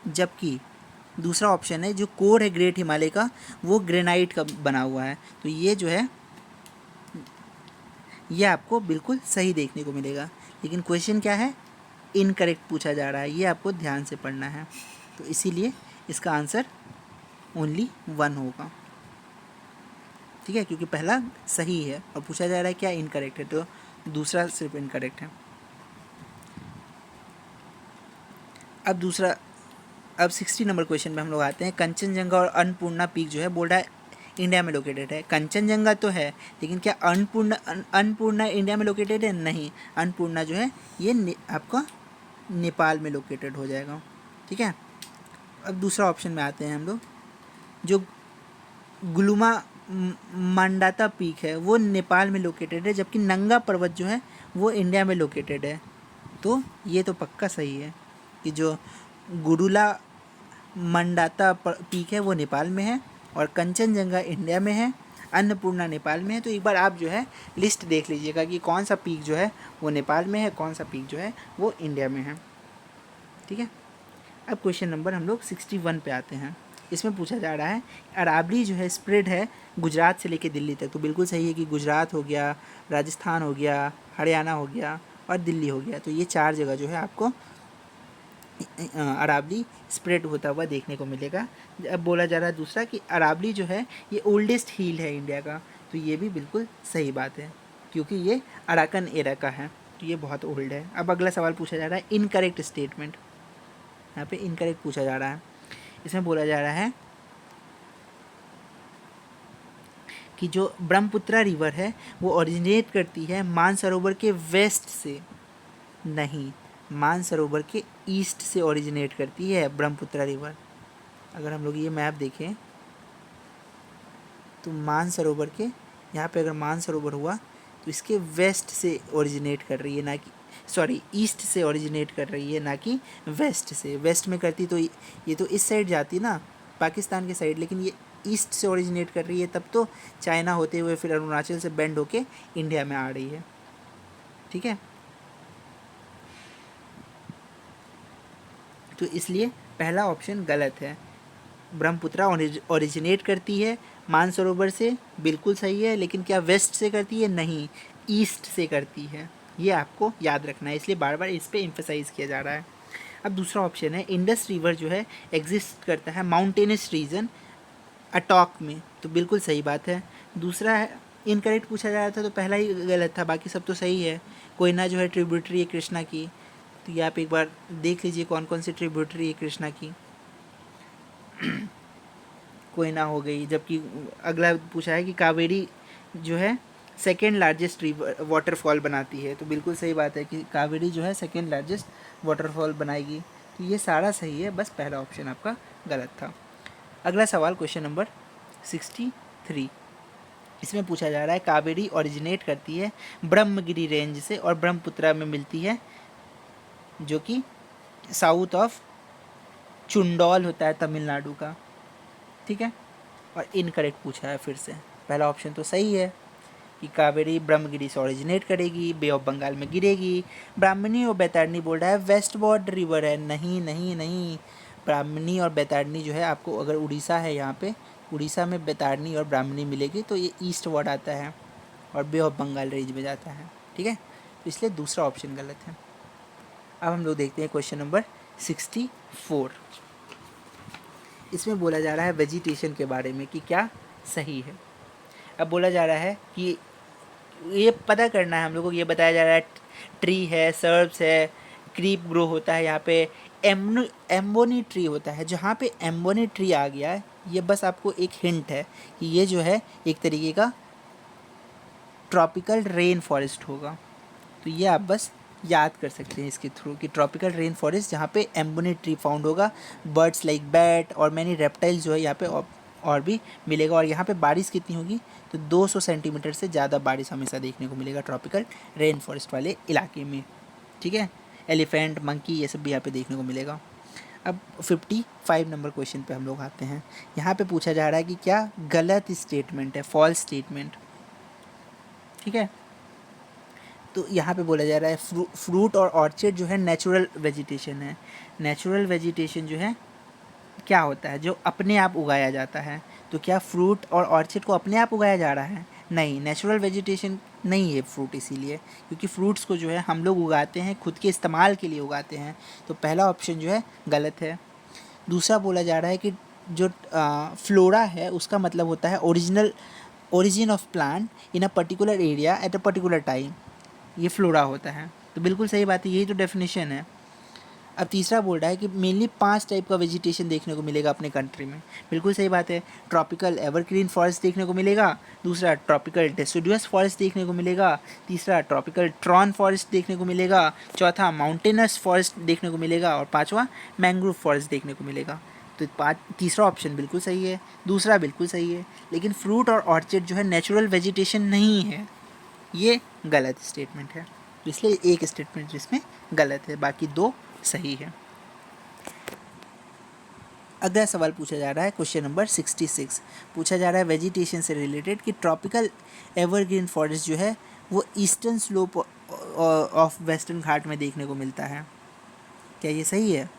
जबकि दूसरा ऑप्शन है जो कोर है ग्रेट हिमालय का वो ग्रेनाइट का बना हुआ है। तो ये जो है ये आपको बिल्कुल सही देखने को मिलेगा, लेकिन क्वेश्चन क्या है, इनकरेक्ट पूछा जा रहा है, ये आपको ध्यान से पढ़ना है। तो इसीलिए इसका आंसर ओनली 1 होगा। ठीक है, क्योंकि पहला सही है और पूछा जा रहा है क्या इनकरेक्ट है, तो दूसरा सिर्फ इनकरेक्ट है। अब 60 नंबर क्वेश्चन में हम लोग आते हैं। कंचनजंगा और अन्नपूर्णा पीक जो है बोल रहा है इंडिया में लोकेटेड है। कंचनजंगा तो है, लेकिन क्या अन्नपूर्णा इंडिया में लोकेटेड है? नहीं, अन्नपूर्णा जो है ये आपका नेपाल में लोकेटेड हो जाएगा। ठीक है, अब दूसरा ऑप्शन में आते हैं हम लोग। जो गुलुमा मंडाता पीक है वो नेपाल में लोकेटेड है, जबकि नंगा पर्वत जो है वो इंडिया में लोकेटेड है। तो ये तो पक्का सही है कि जो गुरुला मंडाता पीक है वो नेपाल में है और कंचनजंगा इंडिया में है, अन्नपूर्णा नेपाल में है। तो एक बार आप जो है लिस्ट देख लीजिएगा कि कौन सा पीक जो है वो नेपाल में है, कौन सा पीक जो है वो इंडिया में है। ठीक है, अब क्वेश्चन नंबर हम लोग 61 पे आते हैं। इसमें पूछा जा रहा है अरावली जो है स्प्रेड है गुजरात से लेके दिल्ली तक। तो बिल्कुल सही है कि गुजरात हो गया, राजस्थान हो गया, हरियाणा हो गया और दिल्ली हो गया। तो ये 4 जगह जो है आपको अरावली स्प्रेड होता हुआ देखने को मिलेगा। अब बोला जा रहा है दूसरा कि अरावली जो है ये ओल्डेस्ट हिल है इंडिया का। तो ये भी बिल्कुल सही बात है क्योंकि ये अराकन एरा का है, तो ये बहुत ओल्ड है। अब अगला सवाल पूछा जा रहा है इनकरेक्ट स्टेटमेंट। यहाँ पे इनकरेक्ट पूछा जा रहा है। इसमें बोला जा रहा है कि जो ब्रह्मपुत्रा रिवर है वो ओरिजिनेट करती है मानसरोवर के वेस्ट से। नहीं, मानसरोवर के ईस्ट से ओरिजिनेट करती है ब्रह्मपुत्रा रिवर। अगर हम लोग ये मैप देखें तो मानसरोवर के यहाँ पे अगर मानसरोवर हुआ तो इसके वेस्ट से ओरिजिनेट कर रही है, ना कि सॉरी ईस्ट से ओरिजिनेट कर रही है, ना कि वेस्ट से। वेस्ट में करती तो ये तो इस साइड जाती ना, पाकिस्तान के साइड, लेकिन ये ईस्ट से ओरिजिनेट कर रही है, तब तो चाइना होते हुए फिर अरुणाचल से बेंड होके इंडिया में आ रही है। ठीक है, तो इसलिए पहला ऑप्शन गलत है। ब्रह्मपुत्रा ओरिजिनेट करती है मानसरोवर से, बिल्कुल सही है, लेकिन क्या वेस्ट से करती है? नहीं, ईस्ट से करती है। ये आपको याद रखना है, इसलिए बार बार इस पर एम्फेसाइज किया जा रहा है। अब दूसरा ऑप्शन है इंडस रिवर जो है एग्जिस्ट करता है माउंटेनस रीजन अटॉक में। तो बिल्कुल सही बात है। दूसरा है इनकरेक्ट पूछा जा रहा था, तो पहला ही गलत था, बाकी सब तो सही है। कोयना जो है ट्रिब्यूटरी है कृष्णा की। तो ये आप एक बार देख लीजिए कौन कौन सी ट्रिब्यूटरी है कृष्णा की। कोयना हो गई, जबकि अगला पूछा है कि कावेरी जो है सेकेंड लार्जेस्ट रिवर वाटरफॉल बनाती है। तो बिल्कुल सही बात है कि कावेरी जो है सेकेंड लार्जेस्ट वाटरफॉल बनाएगी। तो ये सारा सही है, बस पहला ऑप्शन आपका गलत था। अगला सवाल क्वेश्चन नंबर 63। इसमें पूछा जा रहा है कावेरी ओरिजिनेट करती है ब्रह्मगिरी रेंज से और ब्रह्मपुत्रा में मिलती है, जो कि साउथ ऑफ चुंडौल होता है तमिलनाडु का। ठीक है, और इनकरेक्ट पूछा है फिर से। पहला ऑप्शन तो सही है कि कावेरी ब्रह्मगिरी से ओरिजिनेट करेगी, बे ऑफ बंगाल में गिरेगी। ब्राह्मणी और बैतरणी बोल रहा है वेस्ट बॉर्डर रिवर है। नहीं नहीं नहीं, ब्राह्मणी और बैतरणी जो है आपको, अगर उड़ीसा है यहाँ पे, उड़ीसा में बैतरणी और ब्राह्मणी मिलेगी तो ये ईस्ट वर्ड आता है और बे ऑफ बंगाल रेंज में जाता है। ठीक है, तो इसलिए दूसरा ऑप्शन गलत है। अब हम लोग देखते हैं क्वेश्चन नंबर 64। इसमें बोला जा रहा है वेजिटेशन के बारे में कि क्या सही है। अब बोला जा रहा है कि ये पता करना है हम लोगों को, ये बताया जा रहा है ट्री है, सर्ब्स है, क्रीप ग्रो होता है, यहाँ पे एम्बोनी ट्री होता है। जहाँ पे एम्बोनी ट्री आ गया है, ये बस आपको एक हिंट है कि ये जो है एक तरीके का ट्रॉपिकल रेन फॉरेस्ट होगा। तो ये आप बस याद कर सकते हैं इसके थ्रू कि ट्रॉपिकल रेन फॉरेस्ट जहाँ पे एम्बोनी ट्री फाउंड होगा, बर्ड्स लाइक बैट और मैनी रेप्टाइल्स जो है यहाँ पे और भी मिलेगा। और यहाँ पे बारिश कितनी होगी? तो 200 सेंटीमीटर से ज़्यादा बारिश हमेशा देखने को मिलेगा ट्रॉपिकल रेन फॉरेस्ट वाले इलाके में। ठीक है, एलिफेंट, मंकी, ये सब भी यहाँ पे देखने को मिलेगा। अब 55 नंबर क्वेश्चन पे हम लोग आते हैं। यहाँ पे पूछा जा रहा है कि क्या गलत स्टेटमेंट है, फॉल्स स्टेटमेंट। ठीक है, तो यहाँ पे बोला जा रहा है फ्रूट और ऑर्चिड जो है नेचुरल वेजिटेशन है। नेचुरल वेजिटेशन जो है क्या होता है? जो अपने आप उगाया जाता है। तो क्या फ्रूट और ऑर्चिड को अपने आप उगाया जा रहा है? नहीं, नेचुरल वेजिटेशन नहीं है फ्रूट, इसीलिए क्योंकि फ्रूट्स को जो है हम लोग उगाते हैं, खुद के इस्तेमाल के लिए उगाते हैं। तो पहला ऑप्शन जो है गलत है। दूसरा बोला जा रहा है कि जो फ्लोरा है उसका मतलब होता है origin of plant in a particular area at a particular time. ये फ्लोरा होता है। तो बिल्कुल सही बात है, यही तो डेफिनेशन है। अब तीसरा बोल रहा है कि मेनली 5 टाइप का वेजिटेशन देखने को मिलेगा अपने कंट्री में। बिल्कुल सही बात है। ट्रॉपिकल एवरग्रीन फॉरेस्ट देखने को मिलेगा, दूसरा ट्रॉपिकल डेसिडुअस फॉरेस्ट देखने को मिलेगा, तीसरा ट्रॉपिकल ट्रॉन फॉरेस्ट देखने को मिलेगा, चौथा माउंटेनस फॉरेस्ट देखने को मिलेगा और पांचवा मैंग्रोव फॉरेस्ट देखने को मिलेगा। तो तीसरा ऑप्शन बिल्कुल सही है, दूसरा बिल्कुल सही है, लेकिन फ्रूट और ऑर्चिड जो है नेचुरल वेजिटेशन नहीं है। ये गलत स्टेटमेंट है, तो इसलिए एक स्टेटमेंट इसमें गलत है, बाकी 2 सही है। अगला सवाल पूछा जा रहा है क्वेश्चन नंबर 66। पूछा जा रहा है वेजिटेशन से रिलेटेड कि ट्रॉपिकल एवरग्रीन फॉरेस्ट जो है वो ईस्टर्न स्लोप ऑफ वेस्टर्न घाट में देखने को मिलता है। क्या ये सही है?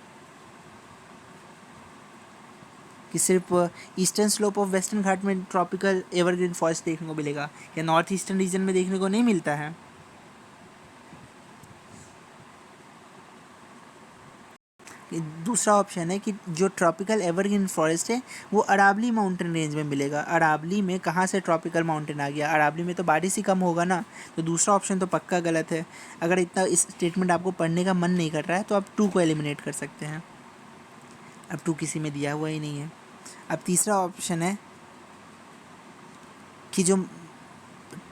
कि सिर्फ ईस्टर्न स्लोप ऑफ वेस्टर्न घाट में ट्रॉपिकल एवरग्रीन फॉरेस्ट देखने को मिलेगा, या नॉर्थ ईस्टर्न रीजन में देखने को नहीं मिलता है। दूसरा ऑप्शन है कि जो ट्रॉपिकल एवरग्रीन फॉरेस्ट है वो अरावली माउंटेन रेंज में मिलेगा। अरावली में कहाँ से ट्रॉपिकल माउंटेन आ गया, अरावली में तो बारिश ही कम होगा ना, तो दूसरा ऑप्शन तो पक्का गलत है। अगर इतना इस स्टेटमेंट आपको पढ़ने का मन नहीं कर रहा है तो आप 2 को एलिमिनेट कर सकते हैं। अब 2 किसी में दिया हुआ ही नहीं है। अब तीसरा ऑप्शन है कि जो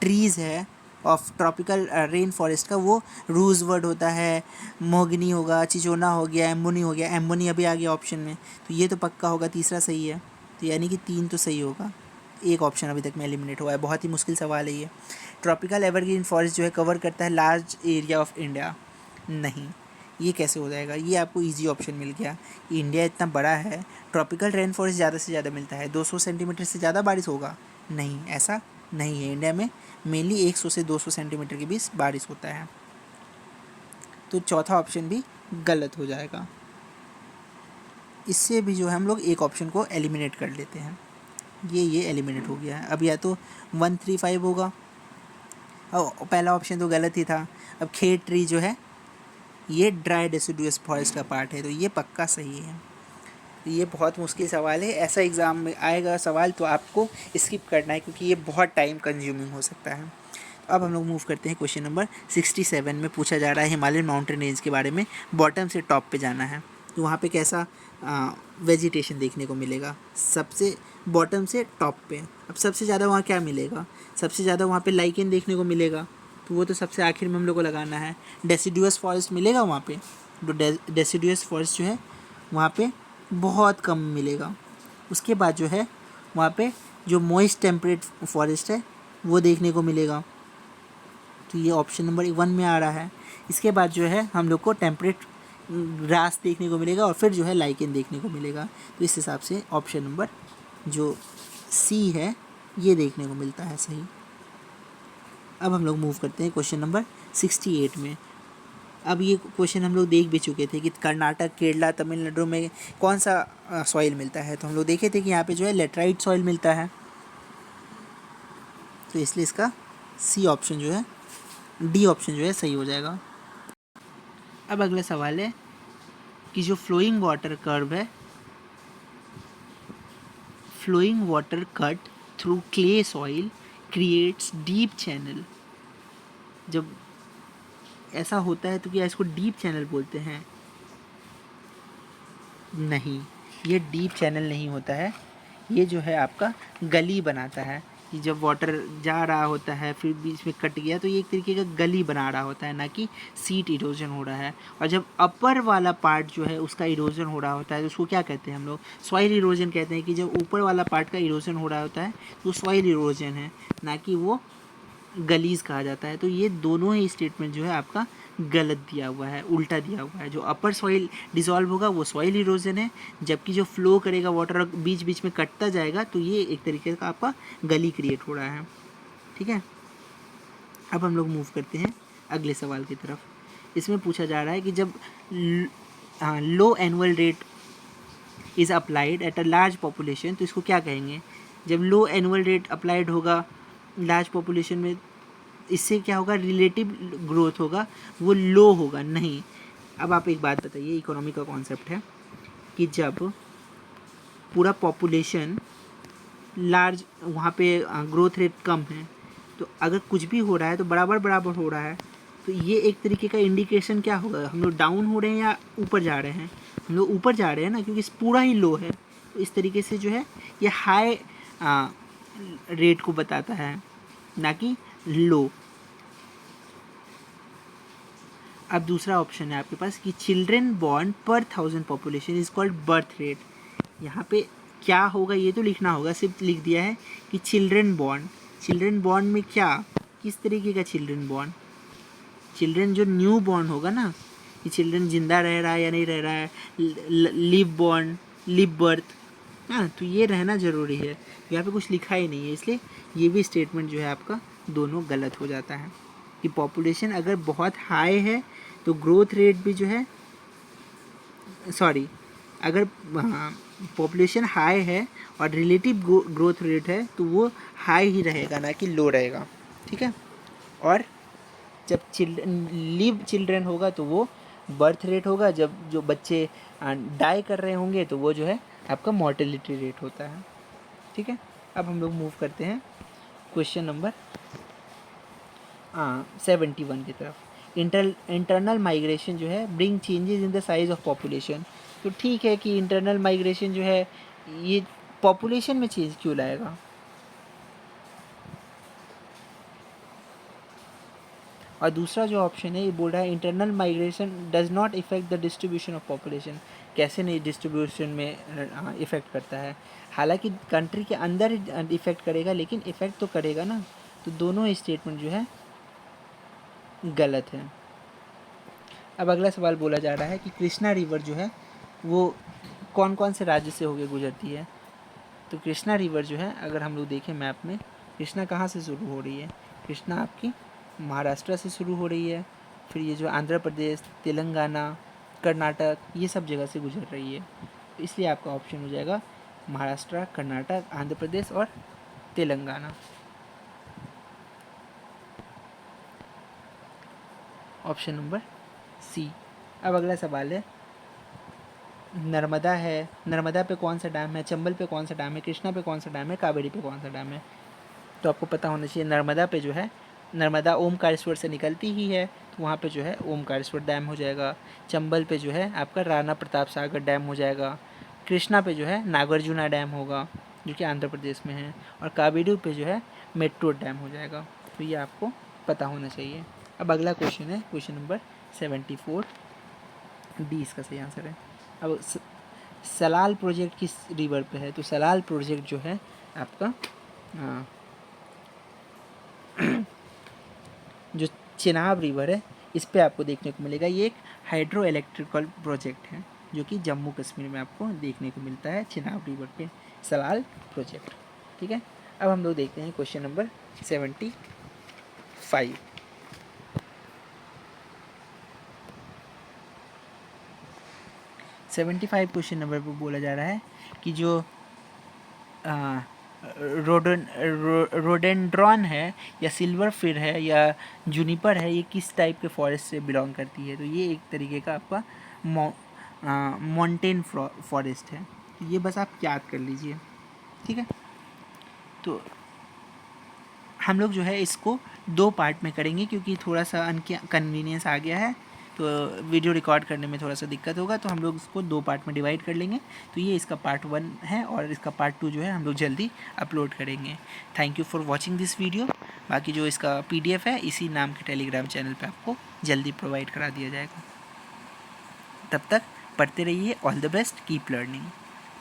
ट्रीज़ है ऑफ ट्रॉपिकल रेन फॉरेस्ट का वो रूजवर्ड होता है, मोगनी होगा, चिचोना हो गया, एम्बोनी हो गया। एम्बोनी अभी आ गया ऑप्शन में, तो ये तो पक्का होगा, तीसरा सही है। तो यानी कि 3 तो सही होगा, एक ऑप्शन अभी तक में एलिमिनेट हुआ है। बहुत ही मुश्किल सवाल है ये। ट्रॉपिकल एवरग्रीन फॉरेस्ट जो है कवर करता है लार्ज एरिया ऑफ इंडिया। नहीं, ये कैसे हो जाएगा, ये आपको ईजी ऑप्शन मिल गया कि इंडिया इतना बड़ा है, ट्रॉपिकल रेन फॉरेस्ट ज़्यादा से ज़्यादा मिलता है, 200 सेंटीमीटर से ज़्यादा बारिश होगा। नहीं, ऐसा नहीं है। इंडिया में मेनली 100 से 200 सेंटीमीटर के बीच बारिश होता है। तो चौथा ऑप्शन भी गलत हो जाएगा। इससे भी जो है हम लोग एक ऑप्शन को एलिमिनेट कर लेते हैं। ये एलिमिनेट हो गया है। अब या तो 135 होगा, और पहला ऑप्शन तो गलत ही था। अब खेत ट्री जो है ये ड्राई डेसिडुअस फॉरेस्ट का पार्ट है, तो ये पक्का सही है। ये बहुत मुश्किल सवाल है, ऐसा एग्ज़ाम में आएगा सवाल तो आपको स्किप करना है, क्योंकि ये बहुत टाइम कंज्यूमिंग हो सकता है। अब हम लोग मूव करते हैं क्वेश्चन नंबर 67 में पूछा जा रहा है हिमालयन माउंटेन रेंज के बारे में। बॉटम से टॉप पे जाना है, तो वहाँ पे कैसा वेजिटेशन देखने को मिलेगा, सबसे बॉटम से टॉप पे। अब सबसे ज़्यादा वहाँ क्या मिलेगा, सबसे ज़्यादा वहाँ पे लाइकेन देखने को मिलेगा, तो वो तो सबसे आखिर में हम लोग को लगाना है। डेसिडुअस फॉरेस्ट मिलेगा वहाँ पे, तो डेसिडुअस फॉरेस्ट जो है वहाँ पे बहुत कम मिलेगा। उसके बाद जो है वहाँ पे जो मॉइस्ट टेम्परेट फॉरेस्ट है वो देखने को मिलेगा, तो ये ऑप्शन नंबर 1 में आ रहा है। इसके बाद जो है हम लोग को टेम्परेट ग्रास देखने को मिलेगा, और फिर जो है लाइकेन देखने को मिलेगा। तो इस हिसाब से ऑप्शन नंबर जो सी है ये देखने को मिलता है सही। अब हम लोग मूव करते हैं क्वेश्चन नंबर 68 में। अब ये क्वेश्चन हम लोग देख भी चुके थे कि कर्नाटक, केरला, तमिलनाडु में कौन सा सॉइल मिलता है, तो हम लोग देखे थे कि यहाँ पे जो है लेटराइट सॉइल मिलता है, तो इसलिए इसका सी ऑप्शन जो है, डी ऑप्शन जो है सही हो जाएगा। अब अगला सवाल है कि जो फ्लोइंग वाटर कर्व है, flowing water cut through clay soil creates deep channel. जब ऐसा होता है तो क्या इसको डीप चैनल बोलते हैं? नहीं, ये डीप चैनल नहीं होता है, ये जो है आपका गली बनाता है। कि जब वाटर जा रहा होता है फिर बीच में कट गया, तो ये एक तरीके का गली बना रहा होता है, ना कि सीट इरोजन हो रहा है। और जब अपर वाला पार्ट जो है उसका इरोजन हो रहा होता है तो उसको क्या कहते हैं हम लोग? सॉइल इरोजन कहते हैं। कि जब ऊपर वाला पार्ट का इरोजन हो रहा होता है तो सॉइल इरोजन है, ना कि वो गलीज कहा जाता है। तो ये दोनों ही स्टेटमेंट जो है आपका गलत दिया हुआ है, उल्टा दिया हुआ है। जो अपर सॉइल डिसॉल्व होगा वो सॉइल इरोजन है, जबकि जो फ्लो करेगा वाटर बीच बीच में कटता जाएगा तो ये एक तरीके का आपका गली क्रिएट हो रहा है। ठीक है, अब हम लोग मूव करते हैं अगले सवाल की तरफ। इसमें पूछा जा रहा है कि जब low annual rate is applied at a large population, तो इसको क्या कहेंगे? जब लो एनुअल रेट अप्लाइड होगा लार्ज पॉपुलेशन में, इससे क्या होगा? रिलेटिव ग्रोथ होगा, वो लो होगा नहीं। अब आप एक बात बताइए, इकोनॉमी का कॉन्सेप्ट है कि जब पूरा पॉपुलेशन लार्ज, वहाँ पे ग्रोथ रेट कम है, तो अगर कुछ भी हो रहा है तो बराबर बराबर हो रहा है, तो ये एक तरीके का इंडिकेशन क्या होगा? हम लोग डाउन हो रहे हैं या ऊपर जा रहे हैं? हम लोग ऊपर जा रहे हैं ना, क्योंकि पूरा ही लो है। तो इस तरीके से जो है ये हाई रेट को बताता है, ना कि लो। अब दूसरा ऑप्शन है आपके पास कि चिल्ड्रेन बॉर्न पर 1000 population is called birth rate. यहाँ पे क्या होगा ये तो लिखना होगा, सिर्फ लिख दिया है कि चिल्ड्रेन बॉर्न। चिल्ड्रेन बॉर्न में क्या, किस तरीके का चिल्ड्रेन बॉर्न? चिल्ड्रेन जो न्यू बॉर्न होगा ना, कि चिल्ड्रेन जिंदा रह रहा है या नहीं रह रहा है, लिव बॉर्न, लिव बर्थ, हाँ, तो ये रहना ज़रूरी है। यहाँ पे कुछ लिखा ही नहीं है, इसलिए ये भी स्टेटमेंट जो है आपका दोनों गलत हो जाता है। कि पॉपुलेशन अगर बहुत हाई है तो ग्रोथ रेट भी जो है, सॉरी, अगर पॉपुलेशन हाई है और रिलेटिव ग्रोथ रेट है तो वो हाई ही रहेगा, ना कि लो रहेगा, ठीक है। और जब लिव चिल्ड्रन होगा तो वो बर्थ रेट होगा, जब जो बच्चे डाई कर रहे होंगे तो वो जो है आपका मॉर्टेलिटी रेट होता है, ठीक है। अब हम लोग मूव करते हैं क्वेश्चन नंबर 71 की तरफ। इंटरनल माइग्रेशन जो है bring changes in the size of population. तो ठीक है कि इंटरनल माइग्रेशन जो है ये पॉपुलेशन में चेंज क्यों लाएगा। और दूसरा जो ऑप्शन है ये बोल रहा है internal migration does not effect the distribution of population. कैसे नहीं डिस्ट्रीब्यूशन में इफ़ेक्ट करता है, हालांकि कंट्री के अंदर इफ़ेक्ट करेगा लेकिन इफ़ेक्ट तो करेगा ना। तो दोनों ही स्टेटमेंट जो है गलत है। अब अगला सवाल बोला जा रहा है कि कृष्णा रिवर जो है वो कौन कौन से राज्य से होकर गुजरती है। तो कृष्णा रिवर जो है अगर हम लोग देखें मैप में, कृष्णा कहाँ से शुरू हो रही है। कृष्णा आपकी महाराष्ट्र से शुरू हो रही है, फिर ये जो आंध्र प्रदेश, तेलंगाना, कर्नाटक, ये सब जगह से गुजर रही है। तो इसलिए आपका ऑप्शन हो जाएगा महाराष्ट्र, कर्नाटक, आंध्र प्रदेश और तेलंगाना। Option number C. अब अगला सवाल है, नर्मदा है, नर्मदा पे कौन सा डैम है, चंबल पे कौन सा डैम है, कृष्णा पे कौन सा डैम है, कावेरी पे कौन सा डैम है। तो आपको पता होना चाहिए नर्मदा पे जो है, नर्मदा ओमकारेश्वर से निकलती ही है तो वहाँ पे जो है ओमकारेश्वर डैम हो जाएगा। चंबल पे जो है आपका राणा प्रताप सागर डैम हो जाएगा। कृष्णा पे जो है नागार्जुना डैम होगा जो कि आंध्र प्रदेश में है। और कावेरी पे जो है मेट्रो डैम हो जाएगा। तो ये आपको पता होना चाहिए। अब अगला क्वेश्चन है क्वेश्चन नंबर 74, डी इसका सही आंसर है। अब सलाल प्रोजेक्ट किस रिवर पे है। तो सलाल प्रोजेक्ट जो है आपका जो चेनाब रिवर है इस पे आपको देखने को मिलेगा। ये एक हाइड्रो इलेक्ट्रिकल प्रोजेक्ट है जो कि जम्मू कश्मीर में आपको देखने को मिलता है, चेनाब रिवर पे सलाल प्रोजेक्ट, ठीक है। अब हम लोग देखते हैं क्वेश्चन नंबर 75। 75 क्वेश्चन नंबर पर बोला जा रहा है कि जो रोडेंड्रॉन है या सिल्वर फिर है या जूनिपर है, ये किस टाइप के फॉरेस्ट से बिलोंग करती है। तो ये एक तरीके का आपका माउंटेन फॉरेस्ट है। तो ये बस आप याद कर लीजिए, ठीक है। तो हम लोग जो है इसको 2 पार्ट में करेंगे क्योंकि थोड़ा सा अनकन्वीनियंस आ गया है, तो वीडियो रिकॉर्ड करने में थोड़ा सा दिक्कत होगा, तो हम लोग इसको 2 पार्ट में डिवाइड कर लेंगे। तो ये इसका पार्ट 1 है और इसका पार्ट 2 जो है हम लोग जल्दी अपलोड करेंगे। Thank you for watching this video. बाकी जो इसका PDF है इसी नाम के टेलीग्राम चैनल पर आपको जल्दी प्रोवाइड करा दिया जाएगा। तब तक पढ़ते रहिए। All the best, keep learning.